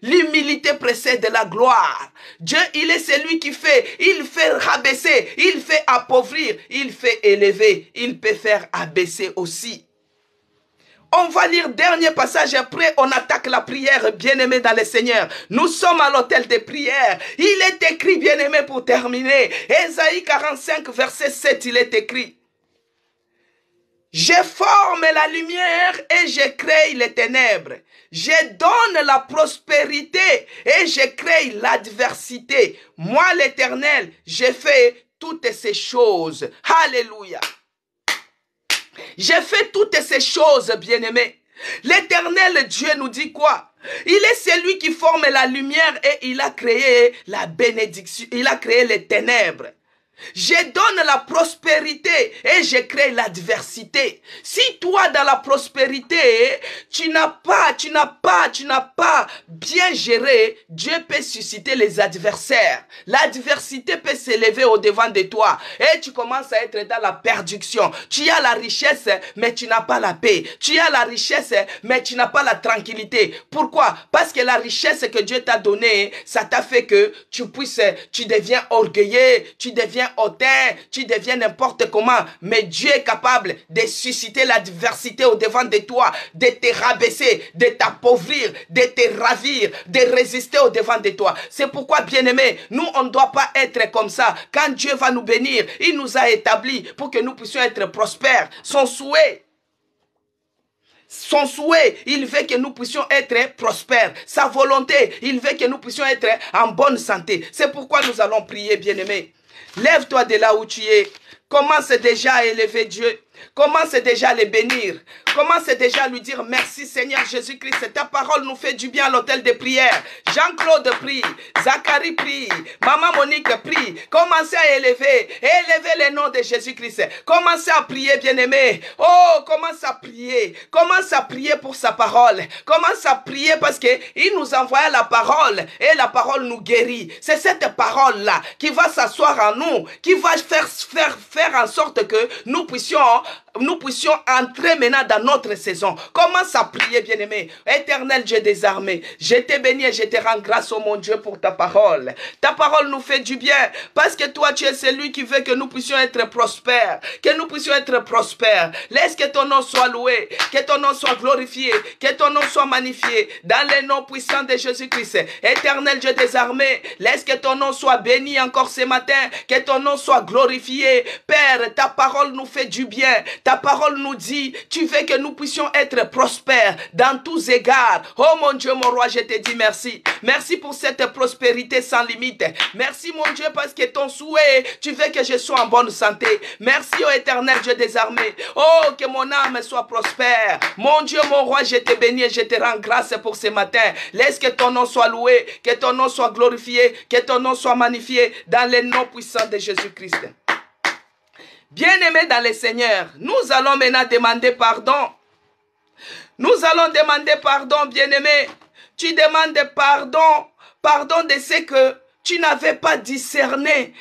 L'humilité précède la gloire. Dieu, il est celui qui il fait rabaisser, il fait appauvrir, il fait élever, il peut faire abaisser aussi. On va lire dernier passage, après on attaque la prière, bien-aimé dans le Seigneur. Nous sommes à l'autel de prière. Il est écrit, bien-aimé, pour terminer. Ésaïe 45, verset 7, il est écrit. Je forme la lumière et je crée les ténèbres. Je donne la prospérité et je crée l'adversité. Moi, l'Éternel, je fais toutes ces choses. Alléluia. J'ai fait toutes ces choses, bien-aimés. L'Éternel Dieu nous dit quoi? Il est celui qui forme la lumière et il a créé la bénédiction. Il a créé les ténèbres. Je donne la prospérité et je crée l'adversité. Si toi dans la prospérité, tu n'as pas bien géré, Dieu peut susciter les adversaires. L'adversité peut s'élever au devant de toi et tu commences à être dans la perdition. Tu as la richesse mais tu n'as pas la paix. Tu as la richesse mais tu n'as pas la tranquillité. Pourquoi? Parce que la richesse que Dieu t'a donnée, ça t'a fait que tu deviens orgueilleux, tu deviens hautain, tu deviens n'importe comment, mais Dieu est capable de susciter l'adversité au devant de toi, de te rabaisser, de t'appauvrir, de te ravir, de résister au devant de toi. C'est pourquoi, bien-aimés, nous on ne doit pas être comme ça. Quand Dieu va nous bénir, il nous a établis pour que nous puissions être prospères. Son souhait, il veut que nous puissions être prospères. Sa volonté, il veut que nous puissions être en bonne santé. C'est pourquoi nous allons prier, bien-aimés. Lève-toi de là où tu es. Commence déjà à élever Dieu. Commence déjà à le bénir. Commence déjà à lui dire merci Seigneur Jésus-Christ. Ta parole nous fait du bien à l'autel de prière. Jean-Claude prie. Zacharie prie. Maman Monique prie. Commencez à élever. Élevez le nom de Jésus-Christ. Commencez à prier, bien-aimé. Oh, commence à prier. Commence à prier pour sa parole. Commence à prier parce qu'il nous envoie la parole et la parole nous guérit. C'est cette parole-là qui va s'asseoir en nous, qui va faire en sorte que nous puissions entrer maintenant dans notre saison. Commence à prier, bien-aimé. Éternel Dieu des armées, je te bénis et je te rends grâce, oh mon Dieu, pour ta parole. Ta parole nous fait du bien parce que toi, tu es celui qui veut que nous puissions être prospères. Que nous puissions être prospères. Laisse que ton nom soit loué, que ton nom soit glorifié, que ton nom soit magnifié dans le nom puissant de Jésus-Christ. Éternel Dieu des armées, laisse que ton nom soit béni encore ce matin, que ton nom soit glorifié. Père, ta parole nous fait du bien. Ta parole nous dit, tu veux que nous puissions être prospères dans tous égards. Oh mon Dieu, mon roi, je te dis merci. Merci pour cette prospérité sans limite. Merci mon Dieu parce que ton souhait, tu veux que je sois en bonne santé. Merci ô éternel Dieu des armées. Oh, que mon âme soit prospère. Mon Dieu, mon roi, je te bénis et je te rends grâce pour ce matin. Laisse que ton nom soit loué, que ton nom soit glorifié, que ton nom soit magnifié dans le nom puissant de Jésus-Christ. Bien-aimés dans le Seigneur, nous allons maintenant demander pardon. Nous allons demander pardon, bien-aimé. Tu demandes pardon. Pardon de ce que Tu n'avais pas discerné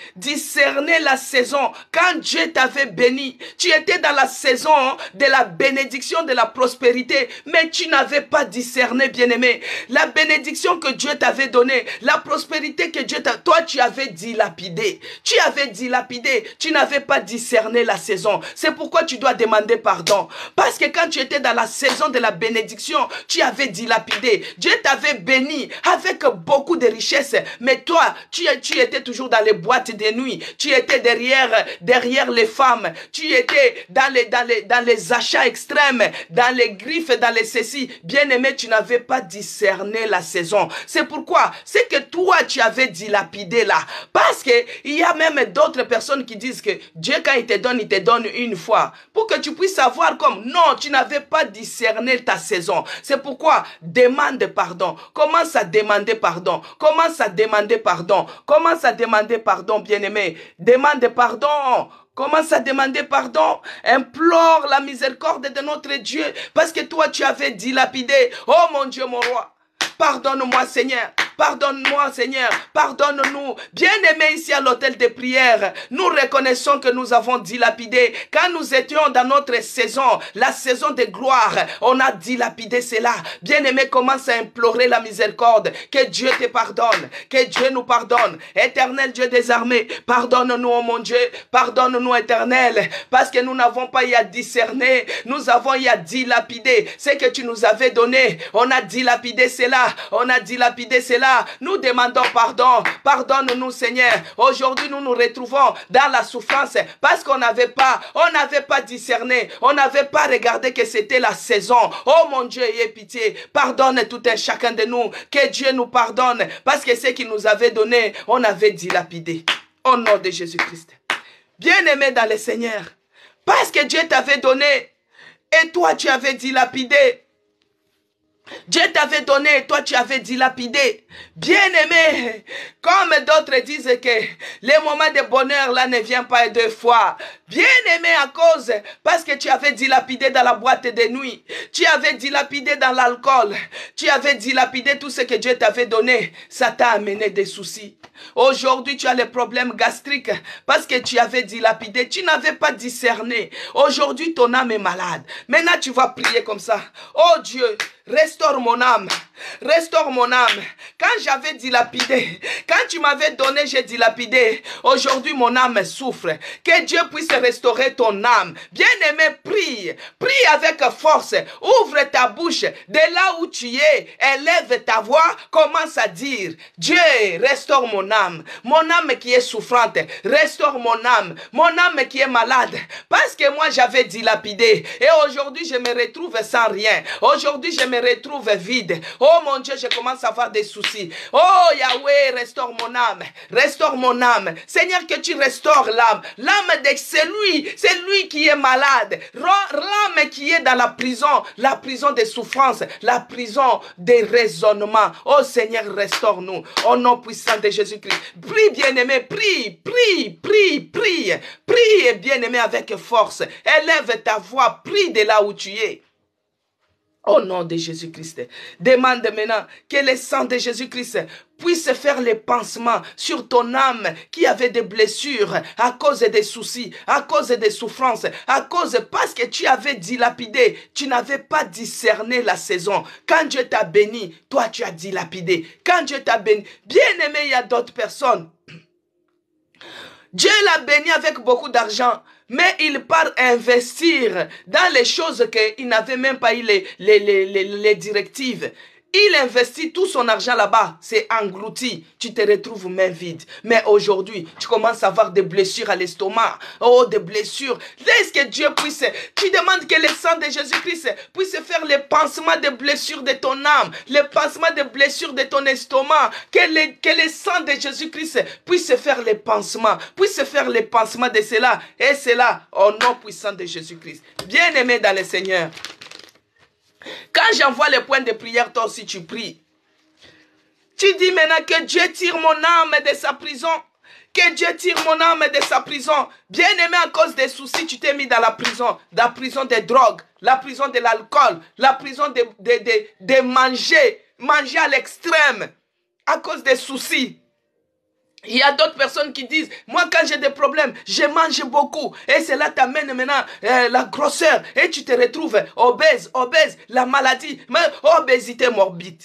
la saison. Quand Dieu t'avait béni, tu étais dans la saison de la bénédiction, de la prospérité, mais tu n'avais pas discerné, bien-aimé. La bénédiction que Dieu t'avait donnée, la prospérité que Dieu t'a... Toi, tu avais dilapidé. Tu avais dilapidé. Tu n'avais pas discerné la saison. C'est pourquoi tu dois demander pardon. Parce que quand tu étais dans la saison de la bénédiction, tu avais dilapidé. Dieu t'avait béni avec beaucoup de richesses, mais toi, tu étais toujours dans les boîtes de nuit. Tu étais derrière les femmes. Tu étais dans les achats extrêmes, dans les griffes, dans les ceci. Bien-aimé, tu n'avais pas discerné la saison. C'est pourquoi, c'est que toi, tu avais dilapidé là. Parce que il y a même d'autres personnes qui disent que Dieu, quand il te donne une fois. Pour que tu puisses savoir comme, non, tu n'avais pas discerné ta saison. C'est pourquoi, demande pardon. Commence à demander pardon. Commence à demander pardon. Commence à demander pardon, bien-aimé. Demande pardon. Commence à demander pardon. Implore la miséricorde de notre Dieu. Parce que toi, tu avais dilapidé. Oh mon Dieu, mon roi. Pardonne-moi, Seigneur. Pardonne-moi, Seigneur. Pardonne-nous. Bien-aimés ici à l'hôtel de prière, nous reconnaissons que nous avons dilapidé. Quand nous étions dans notre saison, la saison de gloire, on a dilapidé cela. Bien-aimé, commence à implorer la miséricorde. Que Dieu te pardonne. Que Dieu nous pardonne. Éternel Dieu des armées, pardonne-nous, oh mon Dieu. Pardonne-nous, Éternel. Parce que nous n'avons pas y à discerner. Nous avons y à dilapider. Ce que tu nous avais donné, on a dilapidé cela. On a dilapidé cela. Nous demandons pardon. Pardonne-nous, Seigneur. Aujourd'hui, nous nous retrouvons dans la souffrance parce qu'on n'avait pas discerné. On n'avait pas regardé que c'était la saison. Oh mon Dieu, aie pitié. Pardonne tout un chacun de nous. Que Dieu nous pardonne parce que ce qu'il nous avait donné, on avait dilapidé. Au nom de Jésus-Christ. Bien-aimé dans le Seigneur, parce que Dieu t'avait donné et toi tu avais dilapidé. Dieu t'avait donné et toi tu avais dilapidé. Bien-aimé, comme d'autres disent que les moments de bonheur là ne viennent pas deux fois. Bien-aimé à cause, parce que tu avais dilapidé dans la boîte de nuit. Tu avais dilapidé dans l'alcool. Tu avais dilapidé tout ce que Dieu t'avait donné. Ça t'a amené des soucis. Aujourd'hui tu as les problèmes gastriques parce que tu avais dilapidé. Tu n'avais pas discerné. Aujourd'hui ton âme est malade. Maintenant tu vas prier comme ça. Oh Dieu, restaure mon âme. Restaure mon âme. Quand j'avais dilapidé, quand tu m'avais donné, j'ai dilapidé. Aujourd'hui, mon âme souffre. Que Dieu puisse restaurer ton âme. Bien-aimé, prie. Prie avec force. Ouvre ta bouche. De là où tu es, élève ta voix. Commence à dire, Dieu, restaure mon âme. Mon âme qui est souffrante. Restaure mon âme. Mon âme qui est malade. Parce que moi, j'avais dilapidé. Et aujourd'hui, je me retrouve sans rien. Aujourd'hui, je me retrouve vide. Oh mon Dieu, je commence à avoir des soucis. Oh Yahweh, restaure mon âme. Restaure mon âme. Seigneur, que tu restaures l'âme. L'âme de c'est lui qui est malade. L'âme qui est dans la prison des souffrances, la prison des raisonnements. Oh Seigneur, restaure-nous. Au nom puissant de Jésus-Christ. Prie, bien-aimé, prie, bien-aimé, avec force. Élève ta voix, prie de là où tu es. Au nom de Jésus-Christ, demande maintenant que le sang de Jésus-Christ puisse faire les pansements sur ton âme qui avait des blessures à cause des soucis, à cause des souffrances, parce que tu avais dilapidé, tu n'avais pas discerné la saison. Quand Dieu t'a béni, toi tu as dilapidé. Quand Dieu t'a béni, bien aimé, il y a d'autres personnes. Dieu l'a béni avec beaucoup d'argent. Mais il part investir dans les choses qu'il n'avait même pas eu les directives. Il investit tout son argent là-bas, c'est englouti. Tu te retrouves main vide. Mais aujourd'hui, tu commences à avoir des blessures à l'estomac. Oh, des blessures. Laisse que Dieu puisse. Tu demandes que le sang de Jésus-Christ puisse faire les pansements des blessures de ton âme, les pansements des blessures de ton estomac. Que le sang de Jésus-Christ puisse faire les pansements, de cela. Et cela au nom puissant de Jésus-Christ. Bien-aimé dans le Seigneur. Quand j'envoie les points de prière, toi aussi tu pries. Tu dis maintenant que Dieu tire mon âme de sa prison. Que Dieu tire mon âme de sa prison. Bien-aimé, à cause des soucis, tu t'es mis dans la prison des drogues, la prison de l'alcool, la prison de manger à l'extrême, à cause des soucis. Il y a d'autres personnes qui disent, moi quand j'ai des problèmes, je mange beaucoup. Et cela t'amène maintenant la grosseur. Et tu te retrouves obèse, la maladie, obésité morbide.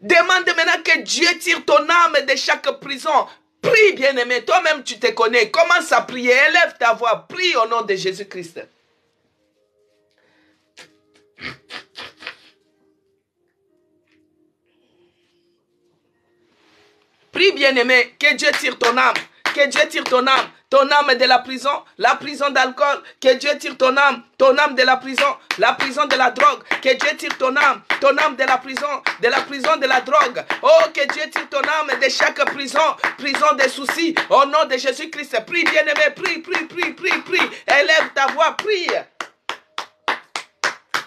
Demande maintenant que Dieu tire ton âme de chaque prison. Prie, bien-aimé, toi-même tu te connais. Commence à prier, élève ta voix, prie au nom de Jésus-Christ. Prie, bien-aimé, que Dieu tire ton âme, que Dieu tire ton âme de la prison d'alcool, que Dieu tire ton âme de la prison de la drogue, que Dieu tire ton âme de la prison de la drogue. Oh, que Dieu tire ton âme de chaque prison des soucis, au nom de Jésus-Christ. Prie, bien-aimé, prie, élève ta voix, prie.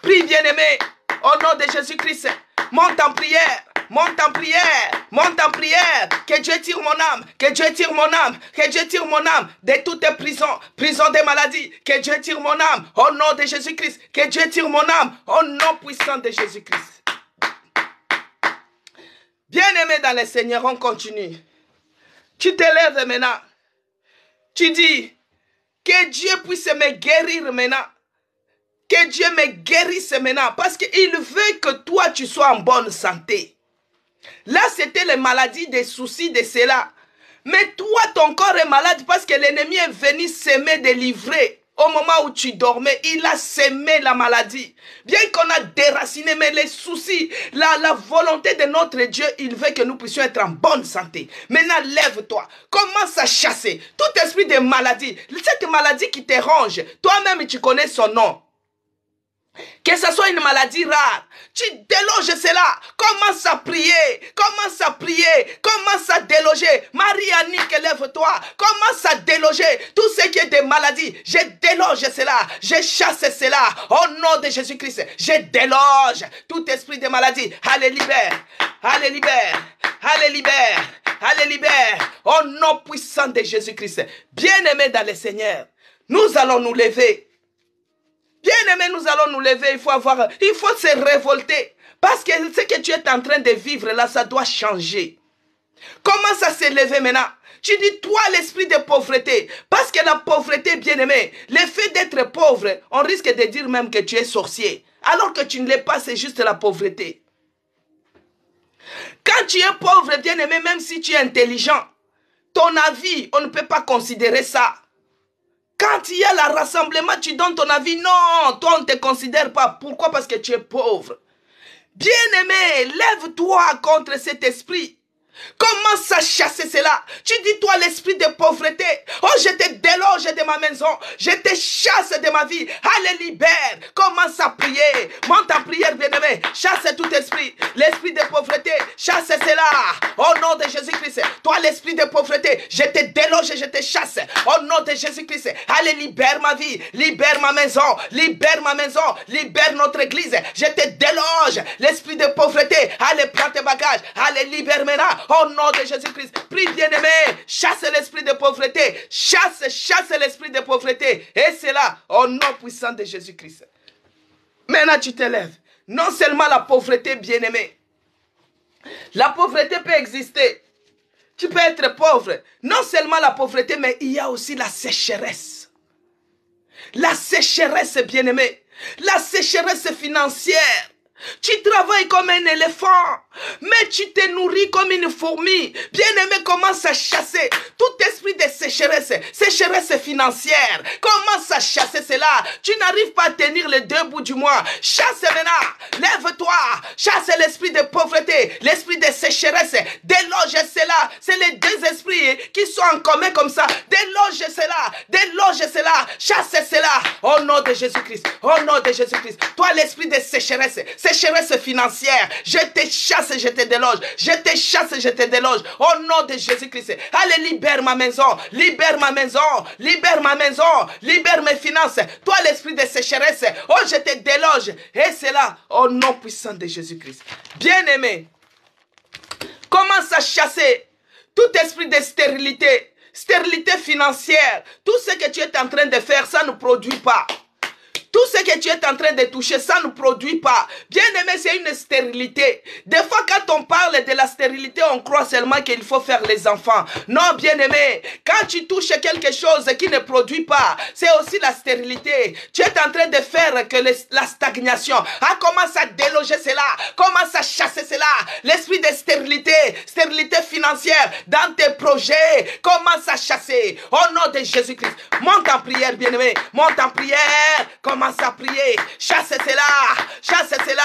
Prie, bien-aimé, au nom de Jésus-Christ. Monte en prière. Monte en prière, que Dieu tire mon âme, que Dieu tire mon âme de toutes les prisons des maladies, que Dieu tire mon âme au nom de Jésus-Christ, que Dieu tire mon âme au nom puissant de Jésus-Christ. Bien-aimé dans le Seigneur, on continue. Tu te lèves maintenant, tu dis que Dieu puisse me guérir maintenant, que Dieu me guérisse maintenant, parce qu'il veut que toi tu sois en bonne santé. Là, c'était les maladies, des soucis de cela. Mais toi, ton corps est malade parce que l'ennemi est venu s'aimer délivrer. Au moment où tu dormais, il a sémé la maladie. Bien qu'on a déraciné, mais les soucis, la volonté de notre Dieu, il veut que nous puissions être en bonne santé. Maintenant, lève-toi. Commence à chasser tout esprit de maladie. Cette maladie qui te ronge, toi-même, tu connais son nom. Que ce soit une maladie rare, tu déloges cela. Commence à prier, commence à déloger. Marie-Annick, lève-toi. Commence à déloger tout ce qui est des maladies. Je déloge cela, je chasse cela. Au nom de Jésus-Christ, je déloge tout esprit de maladie. Allez, libère, allez, libère, allez, libère, allez, libère. Au nom puissant de Jésus-Christ. Bien-aimés dans le Seigneur, nous allons nous lever. Bien-aimé, nous allons nous lever, il faut se révolter. Parce que ce que tu es en train de vivre là, ça doit changer. Commence à se lever maintenant. Tu dis, toi, l'esprit de pauvreté. Parce que la pauvreté, bien-aimé, le fait d'être pauvre, on risque de dire même que tu es sorcier. Alors que tu ne l'es pas, c'est juste la pauvreté. Quand tu es pauvre, bien-aimé, même si tu es intelligent, ton avis, on ne peut pas considérer ça. Quand il y a le rassemblement, tu donnes ton avis. Non, toi, on ne te considère pas. Pourquoi? Parce que tu es pauvre. Bien-aimé, lève-toi contre cet esprit. Commence à chasser cela. Tu dis, toi, l'esprit de pauvreté. Oh, je te déloge de ma maison. Je te chasse de ma vie. Allez, libère. Commence à prier. Monte en prière, bien-aimé. Chasse tout esprit. L'esprit de pauvreté. Chasse cela. Au nom de Jésus-Christ. Toi, l'esprit de pauvreté. Je te déloge et je te chasse. Au nom de Jésus-Christ. Allez, libère ma vie. Libère ma maison. Libère ma maison. Libère notre église. Je te déloge. L'esprit de pauvreté. Allez, prends tes bagages. Allez, libère maintenant. Au nom de Jésus-Christ, prie bien-aimé, chasse l'esprit de pauvreté, chasse l'esprit de pauvreté. Et c'est là, au nom puissant de Jésus-Christ. Maintenant tu te lèves. Non seulement la pauvreté, bien-aimé, la pauvreté peut exister. Tu peux être pauvre. Non seulement la pauvreté, mais il y a aussi la sécheresse. La sécheresse, bien-aimé, la sécheresse financière. Tu travailles comme un éléphant, mais tu te nourris comme une fourmi. Bien-aimé, commence à chasser tout esprit de sécheresse financière. Commence à chasser cela. Tu n'arrives pas à tenir les 2 bouts du mois. Chasse maintenant. Lève-toi. Chasse l'esprit de pauvreté, l'esprit de sécheresse. Déloge cela. C'est les 2 esprits qui sont en commun comme ça. Déloge cela. Déloge cela. Chasse cela. Au nom de Jésus-Christ. Au nom de Jésus-Christ. Toi, l'esprit de sécheresse financière, je te chasse, je te déloge. Je te chasse, je te déloge. Au nom de Jésus-Christ. Allez, libère ma maison. Libère ma maison. Libère ma maison. Libère mes finances. Toi, l'esprit de sécheresse. Oh, je te déloge. Et c'est là, au nom puissant de Jésus-Christ. Bien-aimé, commence à chasser tout esprit de stérilité financière. Tout ce que tu es en train de faire, ça ne produit pas. Tout ce que tu es en train de toucher, ça ne produit pas. Bien-aimé, c'est une stérilité. Des fois, quand on parle de la stérilité, on croit seulement qu'il faut faire les enfants. Non, bien-aimé, quand tu touches quelque chose qui ne produit pas, c'est aussi la stérilité. Tu es en train de faire que la stagnation. Ah, commence à déloger cela. Commence à chasser cela. L'esprit de stérilité, stérilité financière dans tes projets, commence à chasser. Au nom de Jésus-Christ, monte en prière, bien-aimé. Monte en prière. Commence à prier. Chasse cela. Chasse cela.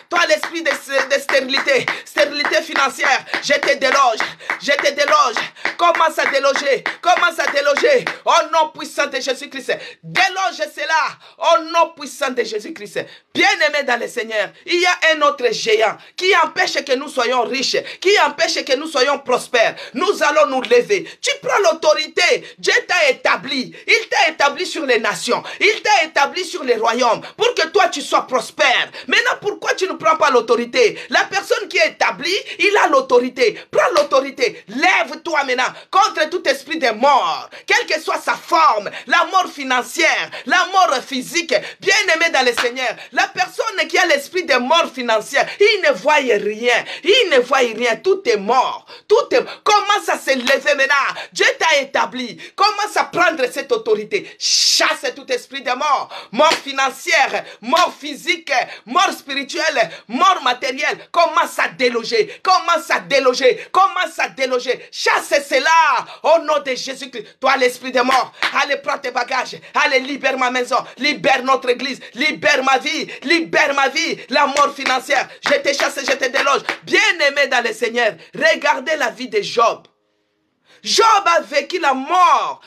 Toi, l'esprit de stérilité, stérilité financière, je te déloge. Je te déloge. Commence à déloger. Commence à déloger. Au nom puissant de Jésus-Christ. Déloge cela. Au nom puissant de Jésus-Christ. Bien-aimé dans le Seigneur, il y a un autre géant qui empêche que nous soyons riches, qui empêche que nous soyons prospères. Nous allons nous lever. Tu prends l'autorité. Dieu t'a établi. Il t'a établi sur les nations. Il t'a établi sur les royaumes pour que toi tu sois prospère. Maintenant, pourquoi tu ne prends pas l'autorité? La personne qui est établie, il a l'autorité. Prends l'autorité. Lève-toi maintenant contre tout esprit de mort, quelle que soit sa forme, la mort financière, la mort physique. Bien-aimé dans le Seigneur, la personne qui a l'esprit de mort financière, il ne voit rien. Il ne voit rien. Tout est mort. Tout est... Commence à se lever maintenant. Dieu t'a établi. Commence à prendre cette autorité. Chasse tout esprit de mort. Mort financière, mort physique, mort spirituelle, mort matérielle. Commence à déloger. Commence à déloger. Commence à déloger. Chasse cela au nom de Jésus-Christ. Toi, l'esprit de mort, allez prendre tes bagages. Allez, libère ma maison. Libère notre église. Libère ma vie. Libère ma vie. La mort financière. Je te chasse, je te déloge. Bien-aimé dans le Seigneur, regardez la vie de Job. Job a vécu la mort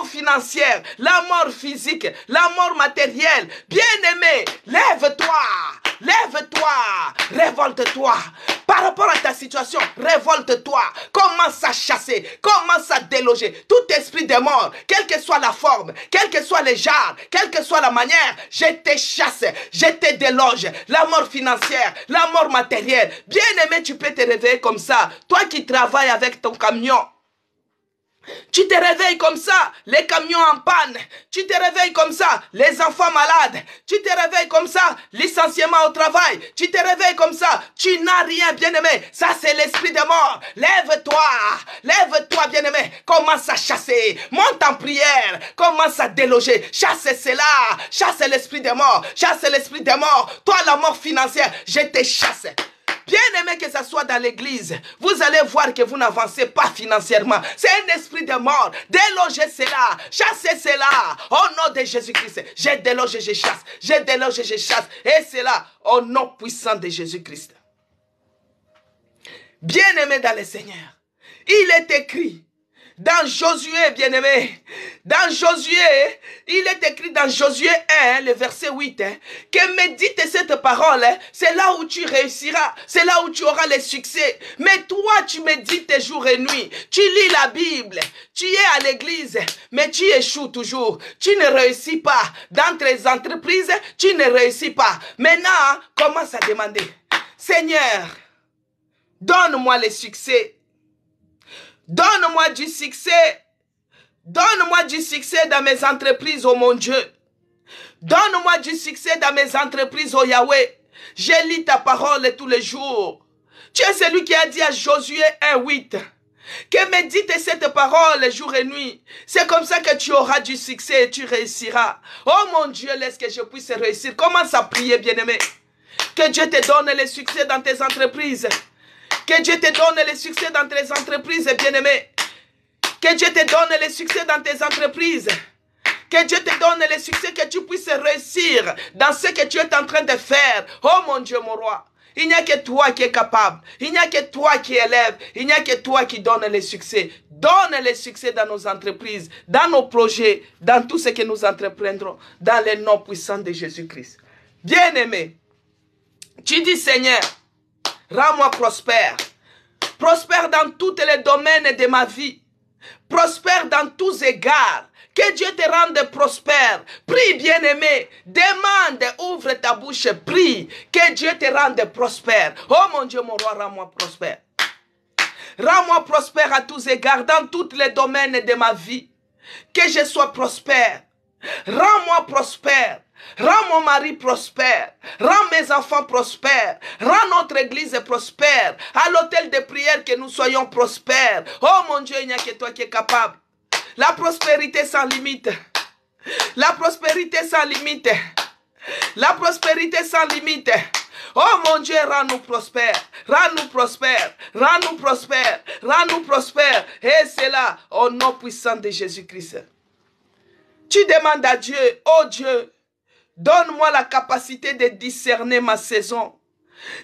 financière, la mort physique, la mort matérielle. Bien-aimé, lève-toi, lève-toi, révolte-toi. Par rapport à ta situation, révolte-toi. Commence à chasser, commence à déloger tout esprit de mort, quelle que soit la forme, quel que soit le genre, quelle que soit la manière. Je te chasse, je te déloge. La mort financière, la mort matérielle. Bien-aimé, tu peux te réveiller comme ça. Toi qui travailles avec ton camion, tu te réveilles comme ça, les camions en panne. Tu te réveilles comme ça, les enfants malades. Tu te réveilles comme ça, licenciement au travail. Tu te réveilles comme ça, tu n'as rien, bien-aimé. Ça, c'est l'esprit de mort. Lève-toi, lève-toi, bien-aimé. Commence à chasser, monte en prière. Commence à déloger. Chasse cela, chasse l'esprit de mort. Chasse l'esprit de mort. Toi, la mort financière, je te chasse. Bien-aimé, que ce soit dans l'église, vous allez voir que vous n'avancez pas financièrement. C'est un esprit de mort. Délogez cela. Chassez cela. Au nom de Jésus-Christ. Je déloge, je chasse. Je déloge, je chasse. Et cela au nom puissant de Jésus-Christ. Bien-aimé dans le Seigneur, il est écrit dans Josué, bien-aimé, dans Josué, il est écrit dans Josué 1, le verset 8, que médite cette parole, c'est là où tu réussiras, c'est là où tu auras le succès. Mais toi, tu médites jour et nuit, tu lis la Bible, tu es à l'église, mais tu échoues toujours. Tu ne réussis pas. Dans tes entreprises, tu ne réussis pas. Maintenant, commence à demander, Seigneur, donne-moi le succès. Donne-moi du succès. Donne-moi du succès dans mes entreprises, oh mon Dieu. Donne-moi du succès dans mes entreprises, oh Yahweh. Je lis ta parole tous les jours. Tu es celui qui a dit à Josué 1:8 que médite cette parole jour et nuit. C'est comme ça que tu auras du succès et tu réussiras. Oh mon Dieu, laisse que je puisse réussir. Commence à prier, bien-aimé. Que Dieu te donne le succès dans tes entreprises. Que Dieu te donne le succès dans tes entreprises, bien-aimé. Que Dieu te donne le succès dans tes entreprises. Que Dieu te donne le succès, que tu puisses réussir dans ce que tu es en train de faire. Oh mon Dieu, mon roi. Il n'y a que toi qui es capable. Il n'y a que toi qui élève. Il n'y a que toi qui donne le succès. Donne le succès dans nos entreprises, dans nos projets, dans tout ce que nous entreprendrons, dans le nom puissant de Jésus-Christ. Bien-aimé, tu dis, Seigneur, rends-moi prospère. Prospère dans tous les domaines de ma vie. Prospère dans tous égards. Que Dieu te rende prospère. Prie, bien-aimé. Demande, ouvre ta bouche, prie. Que Dieu te rende prospère. Oh mon Dieu, mon roi, rends-moi prospère. Rends-moi prospère à tous égards, dans tous les domaines de ma vie. Que je sois prospère. Rends-moi prospère. Rends mon mari prospère. Rends mes enfants prospères. Rends notre église prospère. À l'hôtel de prière, que nous soyons prospères. Oh mon Dieu, il n'y a que toi qui es capable. La prospérité sans limite. La prospérité sans limite. La prospérité sans limite. Oh mon Dieu, rends-nous prospères. Rends-nous prospères. Rends-nous prospères. Rends-nous prospères. Et c'est là, au nom puissant de Jésus-Christ. Tu demandes à Dieu, oh Dieu, donne-moi la capacité de discerner ma saison.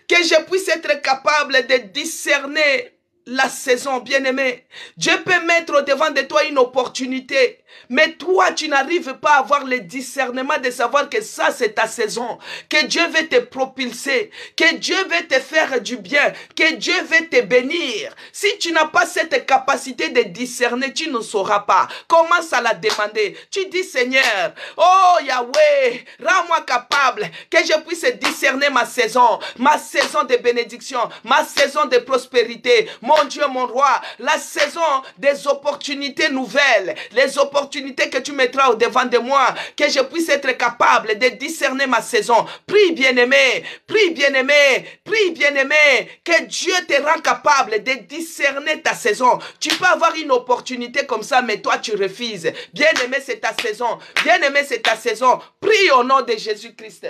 Que je puisse être capable de discerner la saison, bien-aimé. Dieu peut mettre devant de toi une opportunité. Mais toi, tu n'arrives pas à avoir le discernement de savoir que ça, c'est ta saison. Que Dieu veut te propulser. Que Dieu veut te faire du bien. Que Dieu veut te bénir. Si tu n'as pas cette capacité de discerner, tu ne sauras pas. Commence à la demander. Tu dis, Seigneur, oh Yahweh, rends-moi capable que je puisse discerner ma saison de bénédiction, ma saison de prospérité. Mon Dieu, mon roi, la saison des opportunités nouvelles, les opportunités que tu mettras au devant de moi, que je puisse être capable de discerner ma saison. Prie, bien-aimé, prie, bien-aimé, prie, bien-aimé, que Dieu te rend capable de discerner ta saison. Tu peux avoir une opportunité comme ça, mais toi, tu refuses. Bien-aimé, c'est ta saison. Bien-aimé, c'est ta saison. Prie au nom de Jésus-Christ.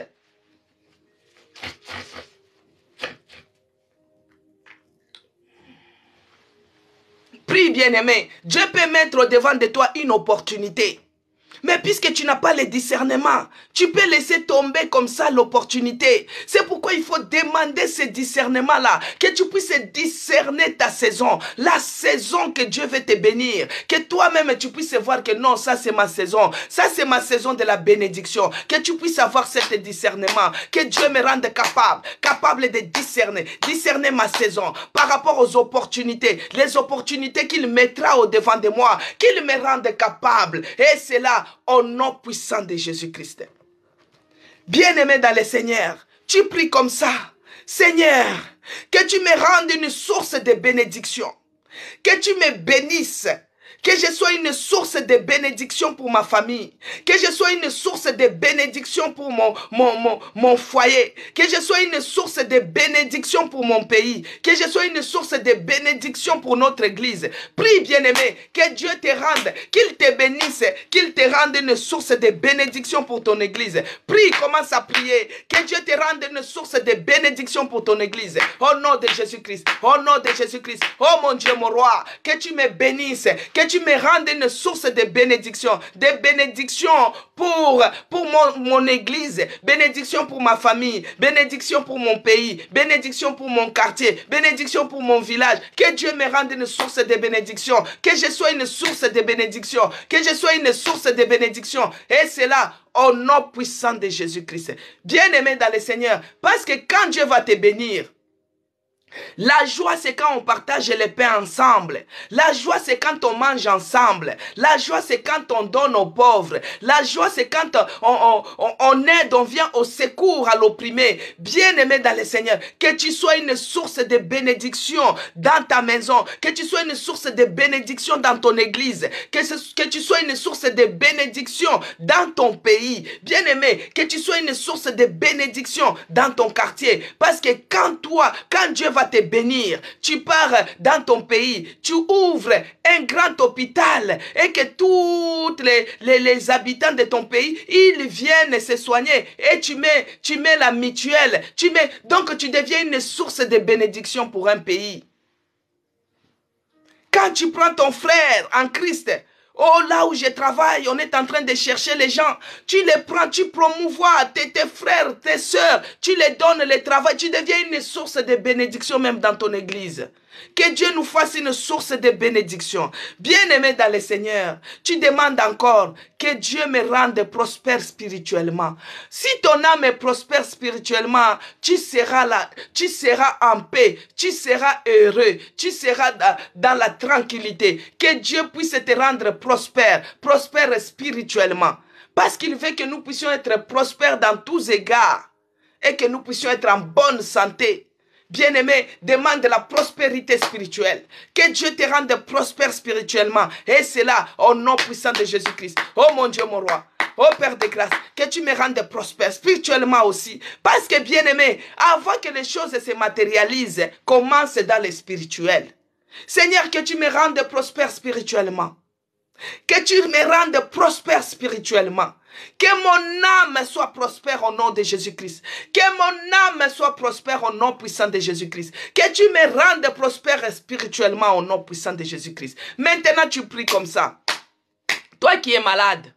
Prie, bien-aimé. Dieu peut mettre devant de toi une opportunité. Mais puisque tu n'as pas le discernement, tu peux laisser tomber comme ça l'opportunité. C'est pourquoi il faut demander ce discernement-là. Que tu puisses discerner ta saison. La saison que Dieu veut te bénir. Que toi-même tu puisses voir que non, ça c'est ma saison. Ça c'est ma saison de la bénédiction. Que tu puisses avoir ce discernement. Que Dieu me rende capable de discerner. Discerner ma saison par rapport aux opportunités. Les opportunités qu'il mettra au devant de moi. Qu'il me rende capable. Et c'est là, au nom puissant de Jésus-Christ. Bien-aimé dans le Seigneur, tu pries comme ça. Seigneur, que tu me rendes une source de bénédiction. Que tu me bénisses. Que je sois une source de bénédiction pour ma famille. Que je sois une source de bénédiction pour mon foyer. Que je sois une source de bénédiction pour mon pays. Que je sois une source de bénédiction pour notre église. Prie, bien-aimé, que Dieu te rende, qu'il te bénisse, qu'il te rende une source de bénédiction pour ton église. Prie, commence à prier. Que Dieu te rende une source de bénédiction pour ton église. Au nom de Jésus-Christ. Au nom de Jésus-Christ. Oh mon Dieu, mon roi. Que tu me bénisses. Que tu me rendes une source de bénédiction. Des bénédictions pour mon église. Bénédiction pour ma famille. Bénédiction pour mon pays. Bénédiction pour mon quartier. Bénédiction pour mon village. Que Dieu me rende une source de bénédiction. Que je sois une source de bénédiction. Que je sois une source de bénédiction. Et c'est là, au nom puissant de Jésus-Christ. Bien-aimé dans le Seigneur. Parce que quand Dieu va te bénir, la joie, c'est quand on partage les pains ensemble. La joie, c'est quand on mange ensemble. La joie, c'est quand on donne aux pauvres. La joie, c'est quand on aide, on vient au secours à l'opprimé. Bien-aimé dans le Seigneur, que tu sois une source de bénédiction dans ta maison. Que tu sois une source de bénédiction dans ton église. Que tu sois une source de bénédiction dans ton pays. Bien-aimé, que tu sois une source de bénédiction dans ton quartier. Parce que quand Dieu va te bénir, tu pars dans ton pays, tu ouvres un grand hôpital et que tous les habitants de ton pays, ils viennent se soigner et tu mets la mutuelle, donc tu deviens une source de bénédiction pour un pays. Quand tu prends ton frère en Christ, oh, là où je travaille, on est en train de chercher les gens. Tu les prends, tu promouvois tes frères, tes sœurs. Tu les donnes le travail. Tu deviens une source de bénédiction même dans ton église. Que Dieu nous fasse une source de bénédiction. Bien-aimé dans le Seigneur, tu demandes encore que Dieu me rende prospère spirituellement. Si ton âme est prospère spirituellement, tu seras là, tu seras en paix, tu seras heureux, tu seras dans la tranquillité. Que Dieu puisse te rendre prospère spirituellement. Parce qu'il veut que nous puissions être prospères dans tous égards et que nous puissions être en bonne santé. Bien-aimé, demande la prospérité spirituelle. Que Dieu te rende prospère spirituellement. Et c'est là, au nom puissant de Jésus-Christ. Oh mon Dieu, mon roi. Oh Père de grâce, que tu me rendes prospère spirituellement aussi. Parce que bien aimé, avant que les choses se matérialisent, commence dans le spirituel. Seigneur, que tu me rendes prospère spirituellement. Que tu me rendes prospère spirituellement. Que mon âme soit prospère au nom de Jésus-Christ. Que mon âme soit prospère au nom puissant de Jésus-Christ. Que tu me rendes prospère spirituellement au nom puissant de Jésus-Christ. Maintenant, tu pries comme ça. Toi qui es malade,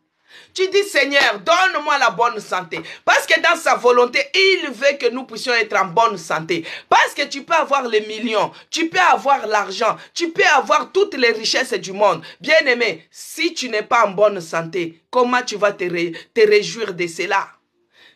tu dis, Seigneur, donne-moi la bonne santé. Parce que dans sa volonté, il veut que nous puissions être en bonne santé. Parce que tu peux avoir les millions, tu peux avoir l'argent, tu peux avoir toutes les richesses du monde. Bien-aimé, si tu n'es pas en bonne santé, comment tu vas te réjouir de cela?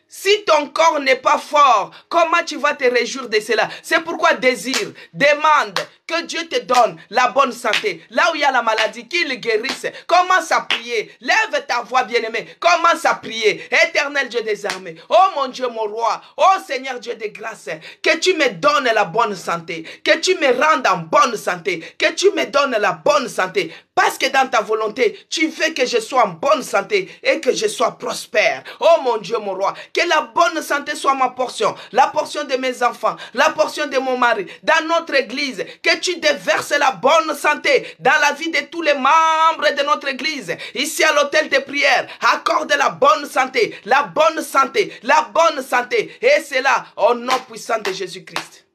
Si ton corps n'est pas fort, comment tu vas te réjouir de cela? C'est pourquoi désire, demande que Dieu te donne la bonne santé. Là où il y a la maladie, qu'il guérisse. Commence à prier. Lève ta voix, bien-aimé. Commence à prier. Éternel Dieu des armées. Oh mon Dieu, mon roi. Oh Seigneur Dieu de grâce. Que tu me donnes la bonne santé. Que tu me rendes en bonne santé. Que tu me donnes la bonne santé. Parce que dans ta volonté, tu veux que je sois en bonne santé et que je sois prospère. Oh mon Dieu, mon roi. Que la bonne santé soit ma portion. La portion de mes enfants. La portion de mon mari. Dans notre église. Que tu déverses la bonne santé dans la vie de tous les membres de notre église. Ici à l'hôtel de prière. Accorde la bonne santé. La bonne santé. La bonne santé. Et c'est là au nom puissant de Jésus-Christ.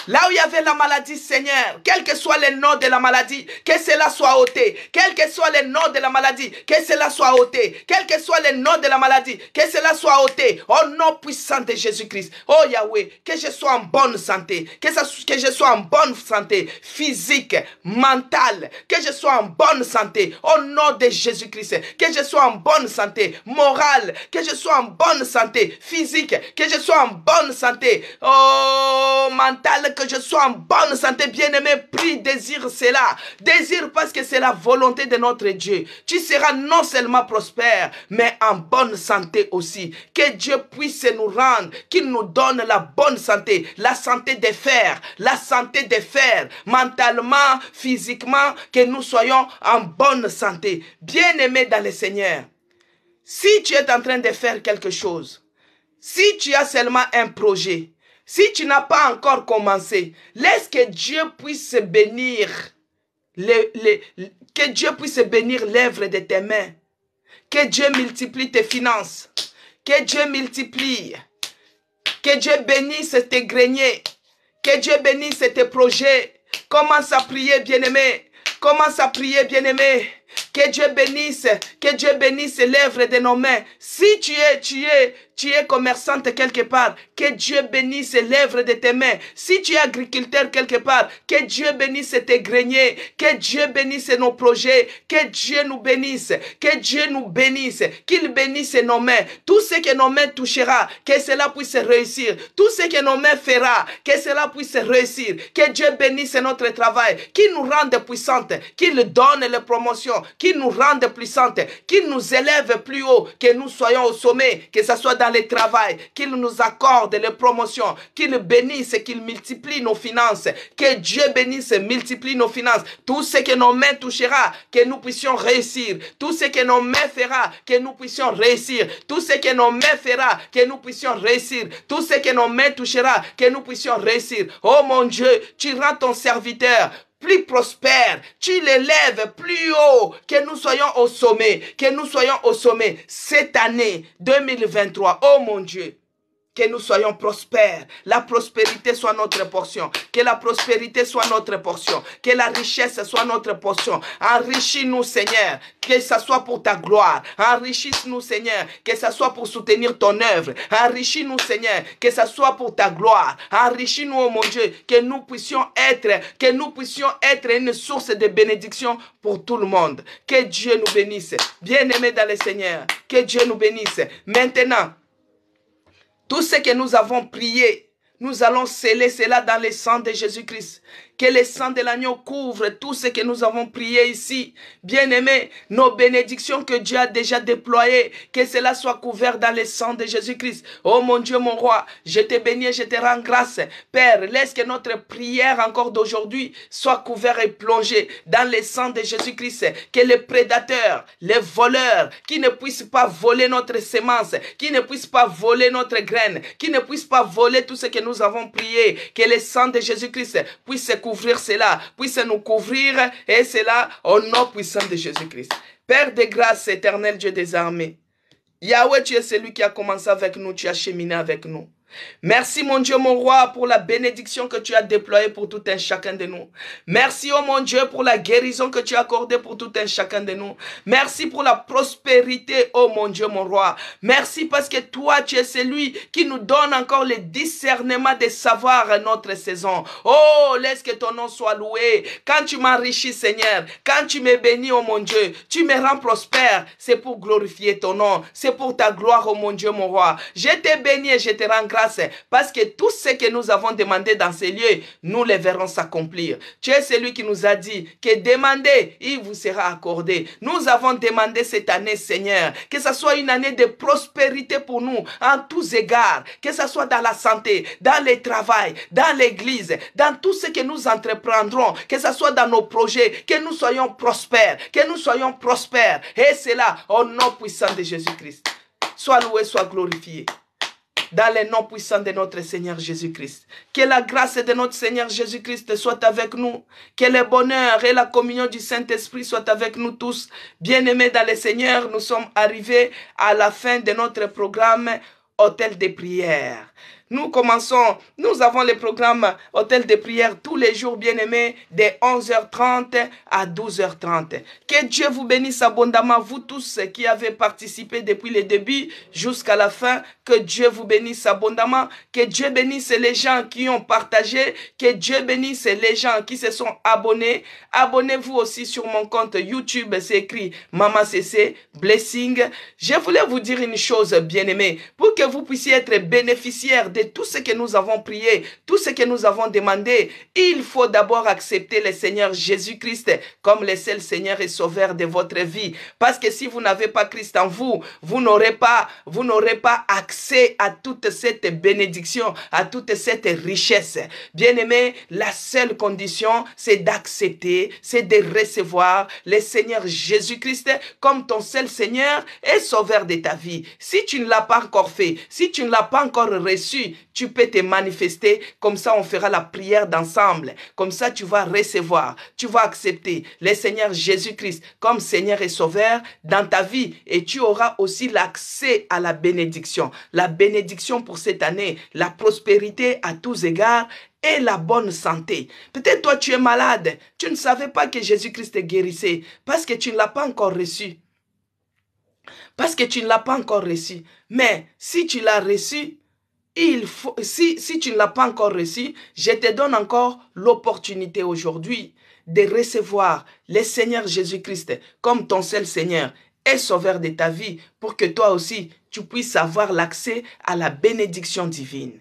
Là où il y avait la maladie, Seigneur, quel que soit le nom de la maladie, que cela soit ôté. Quel que soit le nom de la maladie, que cela soit ôté. Quel que soit le nom de la maladie, que cela soit ôté. Au nom puissant de Jésus-Christ. Oh Yahweh, que je sois en bonne santé. Que je sois en bonne santé physique, mentale. Que je sois en bonne santé. Au nom de Jésus-Christ. Que je sois en bonne santé morale. Que je sois en bonne santé physique. Que je sois en bonne santé mentale. Que je sois en bonne santé, bien-aimé, prie, désire cela. Désire parce que c'est la volonté de notre Dieu. Tu seras non seulement prospère, mais en bonne santé aussi. Que Dieu puisse nous rendre, qu'il nous donne la bonne santé, la santé des fers, la santé des fers, mentalement, physiquement, que nous soyons en bonne santé. Bien-aimé dans le Seigneur, si tu es en train de faire quelque chose, si tu as seulement un projet, si tu n'as pas encore commencé, laisse que Dieu puisse bénir que Dieu puisse bénir l'œuvre de tes mains. Que Dieu multiplie tes finances. Que Dieu multiplie. Que Dieu bénisse tes greniers. Que Dieu bénisse tes projets. Commence à prier, bien-aimé. Commence à prier, bien-aimé. Que Dieu bénisse l'œuvre de nos mains. Si tu es commerçante quelque part, que Dieu bénisse l'œuvre de tes mains. Si tu es agriculteur quelque part, que Dieu bénisse tes greniers. Que Dieu bénisse nos projets. Que Dieu nous bénisse. Que Dieu nous bénisse. Qu'il bénisse nos mains. Tout ce que nos mains touchera, que cela puisse réussir. Tout ce que nos mains fera, que cela puisse réussir. Que Dieu bénisse notre travail. Qu'il nous rende puissantes. Qu'il donne les promotions. Qu'il nous rende puissantes. Qu'il nous élève plus haut. Que nous soyons au sommet. Que ce soit dans le travail. Qu'il nous accorde les promotions. Qu'il bénisse et qu'il multiplie nos finances. Que Dieu bénisse et multiplie nos finances. Tout ce que nos mains touchera, que nous puissions réussir. Tout ce que nos mains fera, que nous puissions réussir. Tout ce que nos mains fera, que nous puissions réussir. Tout ce que nos mains touchera, que nous puissions réussir. Oh mon Dieu, tu rends ton serviteur plus prospère, tu l'élèves plus haut, que nous soyons au sommet, que nous soyons au sommet cette année 2023. Oh mon Dieu, que nous soyons prospères, la prospérité soit notre portion, que la prospérité soit notre portion, que la richesse soit notre portion. Enrichis-nous, Seigneur, que ce soit pour ta gloire. Enrichis-nous, Seigneur, que ce soit pour soutenir ton œuvre. Enrichis-nous, Seigneur, que ce soit pour ta gloire. Enrichis-nous, oh mon Dieu, que nous puissions être une source de bénédiction pour tout le monde. Que Dieu nous bénisse. Bien-aimés dans le Seigneur, que Dieu nous bénisse. Maintenant, tout ce que nous avons prié, nous allons sceller cela dans le sang de Jésus-Christ. Que le sang de l'agneau couvre tout ce que nous avons prié ici. Bien-aimés, nos bénédictions que Dieu a déjà déployées, que cela soit couvert dans le sang de Jésus-Christ. Oh mon Dieu, mon roi, je te bénis et je te rends grâce. Père, laisse que notre prière encore d'aujourd'hui soit couverte et plongée dans le sang de Jésus-Christ. Que les prédateurs, les voleurs, qui ne puissent pas voler notre sémence, qui ne puissent pas voler notre graine, qui ne puissent pas voler tout ce que nous avons prié, que le sang de Jésus-Christ puisse couvrir cela, puisse nous couvrir, et cela au nom puissant de Jésus-Christ. Père de grâce, éternel Dieu des armées, Yahweh, tu es celui qui a commencé avec nous, tu as cheminé avec nous. Merci mon Dieu, mon roi, pour la bénédiction que tu as déployée pour tout un chacun de nous. Merci, oh mon Dieu, pour la guérison que tu as accordée pour tout un chacun de nous. Merci pour la prospérité, oh mon Dieu, mon roi. Merci parce que toi, tu es celui qui nous donne encore le discernement de savoir notre saison. Oh, laisse que ton nom soit loué. Quand tu m'enrichis, Seigneur, quand tu me bénis, oh mon Dieu, tu me rends prospère. C'est pour glorifier ton nom. C'est pour ta gloire, oh mon Dieu, mon roi. Je te bénis et je te rends grâce. Parce que tout ce que nous avons demandé dans ces lieux, nous les verrons s'accomplir. Tu es celui qui nous a dit que demandez, il vous sera accordé. Nous avons demandé cette année, Seigneur, que ce soit une année de prospérité pour nous, en tous égards, que ce soit dans la santé, dans le travail, dans l'église, dans tout ce que nous entreprendrons, que ce soit dans nos projets, que nous soyons prospères, Et cela au nom puissant de Jésus-Christ. Sois loué, sois glorifié. Dans le nom puissant de notre Seigneur Jésus-Christ. Que la grâce de notre Seigneur Jésus-Christ soit avec nous. Que le bonheur et la communion du Saint-Esprit soient avec nous tous. Bien-aimés dans le Seigneur, nous sommes arrivés à la fin de notre programme Hôtel de prière. Nous avons le programme Hôtel de prière tous les jours, bien-aimés, de 11h30 à 12h30. Que Dieu vous bénisse abondamment, vous tous qui avez participé depuis le début jusqu'à la fin. Que Dieu vous bénisse abondamment. Que Dieu bénisse les gens qui ont partagé. Que Dieu bénisse les gens qui se sont abonnés. Abonnez-vous aussi sur mon compte YouTube, c'est écrit Maman CC Blessing. Je voulais vous dire une chose, bien-aimés, pour que vous puissiez être bénéficiaires de tout ce que nous avons prié, tout ce que nous avons demandé. Il faut d'abord accepter le Seigneur Jésus-Christ comme le seul Seigneur et Sauveur de votre vie. Parce que si vous n'avez pas Christ en vous, vous n'aurez pas accès à toute cette bénédiction, à toute cette richesse. Bien-aimé, la seule condition, c'est d'accepter, c'est de recevoir le Seigneur Jésus-Christ comme ton seul Seigneur et Sauveur de ta vie. Si tu ne l'as pas encore fait, si tu ne l'as pas encore reçu, tu peux te manifester. Comme ça, on fera la prière d'ensemble. Comme ça, tu vas recevoir, tu vas accepter le Seigneur Jésus-Christ comme Seigneur et Sauveur dans ta vie. Et tu auras aussi l'accès à la bénédiction. La bénédiction pour cette année, la prospérité à tous égards et la bonne santé. Peut-être toi, tu es malade. Tu ne savais pas que Jésus-Christ te guérissait parce que tu ne l'as pas encore reçu. Parce que tu ne l'as pas encore reçu. Mais si tu l'as reçu, si tu ne l'as pas encore reçu, je te donne encore l'opportunité aujourd'hui de recevoir le Seigneur Jésus-Christ comme ton seul Seigneur et Sauveur de ta vie pour que toi aussi, tu puisses avoir l'accès à la bénédiction divine.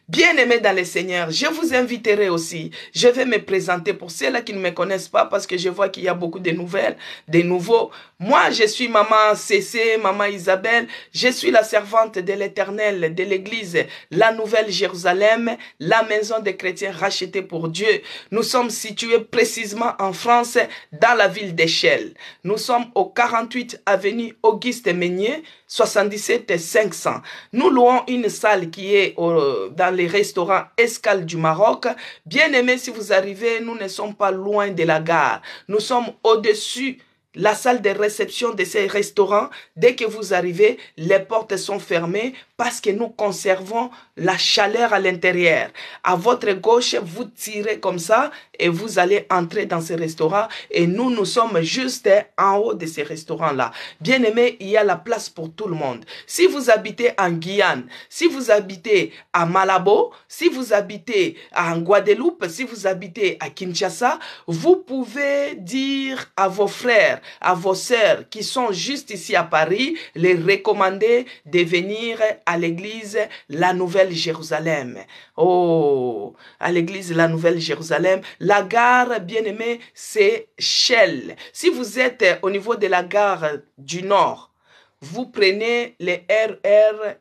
Bien-aimés dans le Seigneur, je vous inviterai aussi, je vais me présenter pour ceux-là qui ne me connaissent pas parce que je vois qu'il y a beaucoup de nouvelles, des nouveaux. Moi, je suis Maman Cécé, Maman Isabelle, je suis la servante de l'Éternel, de l'Église, la Nouvelle Jérusalem, la maison des chrétiens rachetée pour Dieu. Nous sommes situés précisément en France, dans la ville d'Échelle. Nous sommes au 48 avenue Auguste Meunier, 77 500. Nous louons une salle qui est dans les restaurants Escale du Maroc. Bien aimé, si vous arrivez, nous ne sommes pas loin de la gare. Nous sommes au-dessus la salle de réception de ces restaurants. Dès que vous arrivez, les portes sont fermées parce que nous conservons la chaleur à l'intérieur. À votre gauche, vous tirez comme ça et vous allez entrer dans ces restaurants et nous sommes juste en haut de ces restaurants-là. Bien aimé, il y a la place pour tout le monde. Si vous habitez en Guyane, si vous habitez à Malabo, si vous habitez en Guadeloupe, si vous habitez à Kinshasa, vous pouvez dire à vos frères à vos sœurs qui sont juste ici à Paris, les recommander de venir à l'église La Nouvelle Jérusalem. Oh, à l'église La Nouvelle Jérusalem. La gare, bien aimé, c'est Shell. Si vous êtes au niveau de la gare du Nord, vous prenez les RRE.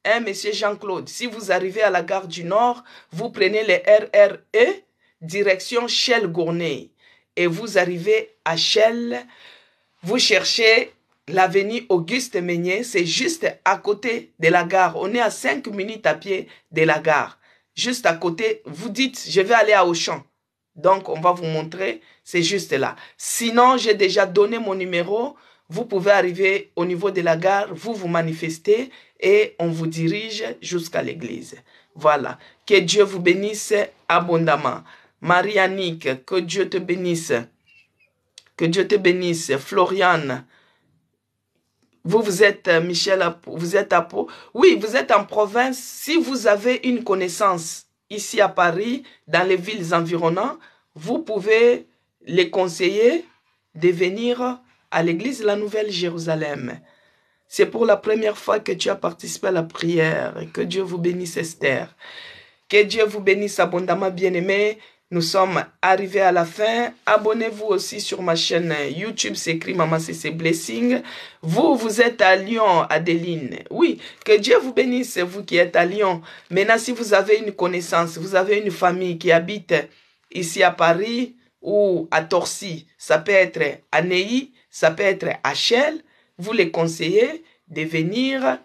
Hein, monsieur Jean-Claude, si vous arrivez à la gare du Nord, vous prenez les RRE, direction Shell-Gournay. Et vous arrivez à Shell, vous cherchez l'avenue Auguste Meunier, c'est juste à côté de la gare. On est à 5 minutes à pied de la gare. Juste à côté, vous dites, je vais aller à Auchan. Donc, on va vous montrer, c'est juste là. Sinon, j'ai déjà donné mon numéro. Vous pouvez arriver au niveau de la gare, vous vous manifestez et on vous dirige jusqu'à l'église. Voilà. Que Dieu vous bénisse abondamment. Marie-Annick, que Dieu te bénisse. Que Dieu te bénisse. Floriane, vous êtes, Michel, vous êtes à Pau. Oui, vous êtes en province. Si vous avez une connaissance ici à Paris, dans les villes environnantes, vous pouvez les conseiller de venir à l'église La Nouvelle Jérusalem. C'est pour la première fois que tu as participé à la prière. Que Dieu vous bénisse, Esther. Que Dieu vous bénisse abondamment, bien-aimés. Nous sommes arrivés à la fin. Abonnez-vous aussi sur ma chaîne YouTube. C'est écrit Maman CC Blessing. Vous êtes à Lyon, Adeline. Oui, que Dieu vous bénisse, vous qui êtes à Lyon. Maintenant, si vous avez une connaissance, vous avez une famille qui habite ici à Paris ou à Torcy, ça peut être à Neuilly, ça peut être à Shell, vous les conseillez de venir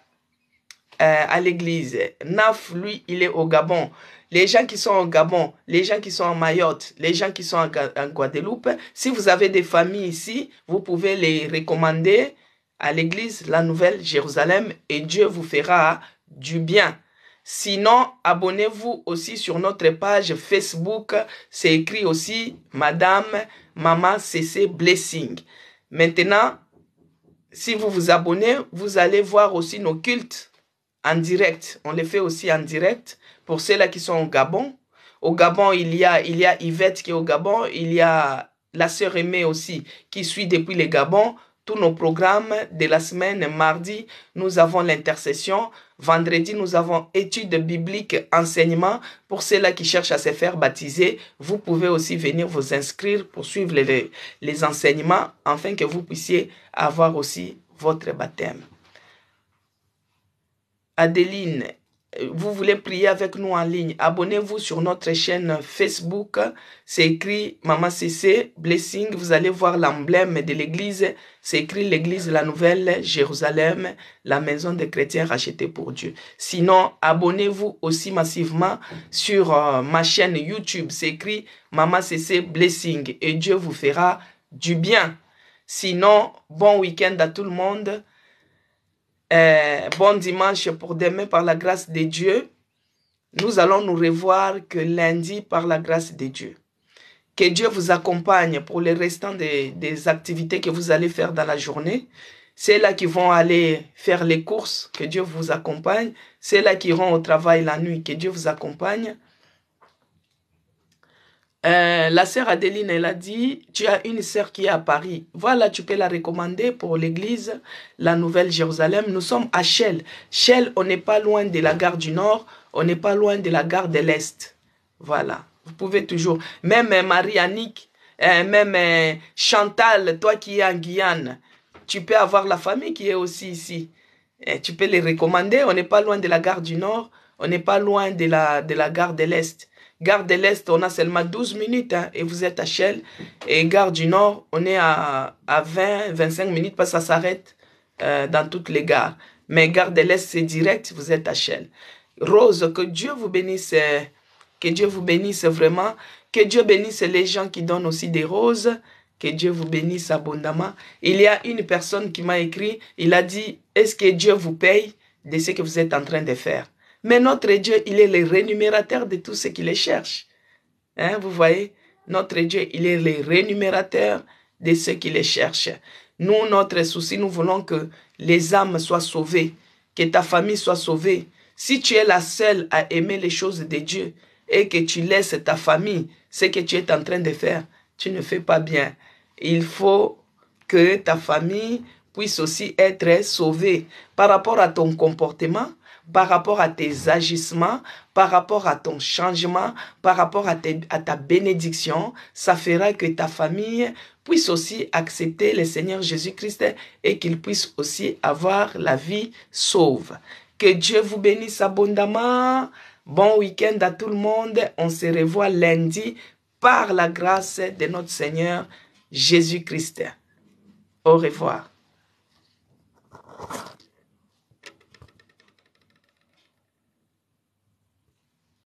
à l'église. Naf, lui, il est au Gabon. Les gens qui sont au Gabon, les gens qui sont en Mayotte, les gens qui sont en Guadeloupe, si vous avez des familles ici, vous pouvez les recommander à l'église La Nouvelle Jérusalem et Dieu vous fera du bien. Sinon, abonnez-vous aussi sur notre page Facebook. C'est écrit aussi Madame Maman CC Blessing. Maintenant, si vous vous abonnez, vous allez voir aussi nos cultes en direct. On les fait aussi en direct pour ceux-là qui sont au Gabon. Au Gabon, il y a Yvette qui est au Gabon. Il y a la sœur Aimée aussi qui suit depuis le Gabon. Tous nos programmes de la semaine, mardi, nous avons l'intercession. Vendredi, nous avons études bibliques, enseignement. Pour ceux-là qui cherchent à se faire baptiser, vous pouvez aussi venir vous inscrire pour suivre les enseignements, afin que vous puissiez avoir aussi votre baptême. Adeline, vous voulez prier avec nous en ligne, abonnez-vous sur notre chaîne Facebook. C'est écrit Maman CC Blessing. Vous allez voir l'emblème de l'église. C'est écrit l'église La Nouvelle Jérusalem, la maison des chrétiens rachetée pour Dieu. Sinon, abonnez-vous aussi massivement sur ma chaîne YouTube. C'est écrit Maman CC Blessing et Dieu vous fera du bien. Sinon, bon week-end à tout le monde. Bon dimanche pour demain par la grâce de Dieu. Nous allons nous revoir que lundi par la grâce de Dieu. Que Dieu vous accompagne pour le restant des activités que vous allez faire dans la journée. C'est là qui vont aller faire les courses, que Dieu vous accompagne. C'est là qui iront au travail la nuit, que Dieu vous accompagne. La sœur Adeline, elle a dit, tu as une sœur qui est à Paris. Voilà, tu peux la recommander pour l'église La Nouvelle Jérusalem. Nous sommes à Shell. Shell, on n'est pas loin de la gare du Nord, on n'est pas loin de la gare de l'Est. Voilà, vous pouvez toujours. Même Marie-Annick, même Chantal, toi qui es en Guyane, tu peux avoir la famille qui est aussi ici. Tu peux les recommander. On n'est pas loin de la gare du Nord, on n'est pas loin de la gare de l'Est. Gare de l'Est, on a seulement 12 minutes hein, et vous êtes à Shell. Et Gare du Nord, on est à 20-25 minutes parce que ça s'arrête dans toutes les gares. Mais Gare de l'Est, c'est direct, vous êtes à Shell. Rose, que Dieu vous bénisse. Que Dieu vous bénisse vraiment. Que Dieu bénisse les gens qui donnent aussi des roses. Que Dieu vous bénisse abondamment. Il y a une personne qui m'a écrit, il a dit, est-ce que Dieu vous paye de ce que vous êtes en train de faire? Mais notre Dieu, il est le rémunérateur de tous ceux qui les cherchent. Hein, vous voyez, notre Dieu, il est le rémunérateur de ceux qui les cherchent. Nous, notre souci, nous voulons que les âmes soient sauvées, que ta famille soit sauvée. Si tu es la seule à aimer les choses de Dieu et que tu laisses ta famille, ce que tu es en train de faire, tu ne fais pas bien. il faut que ta famille puisse aussi être sauvée par rapport à ton comportement, par rapport à tes agissements, par rapport à ton changement, par rapport à ta bénédiction. Ça fera que ta famille puisse aussi accepter le Seigneur Jésus-Christ et qu'il puisse aussi avoir la vie sauve. Que Dieu vous bénisse abondamment. Bon week-end à tout le monde. On se revoit lundi par la grâce de notre Seigneur Jésus-Christ. Au revoir.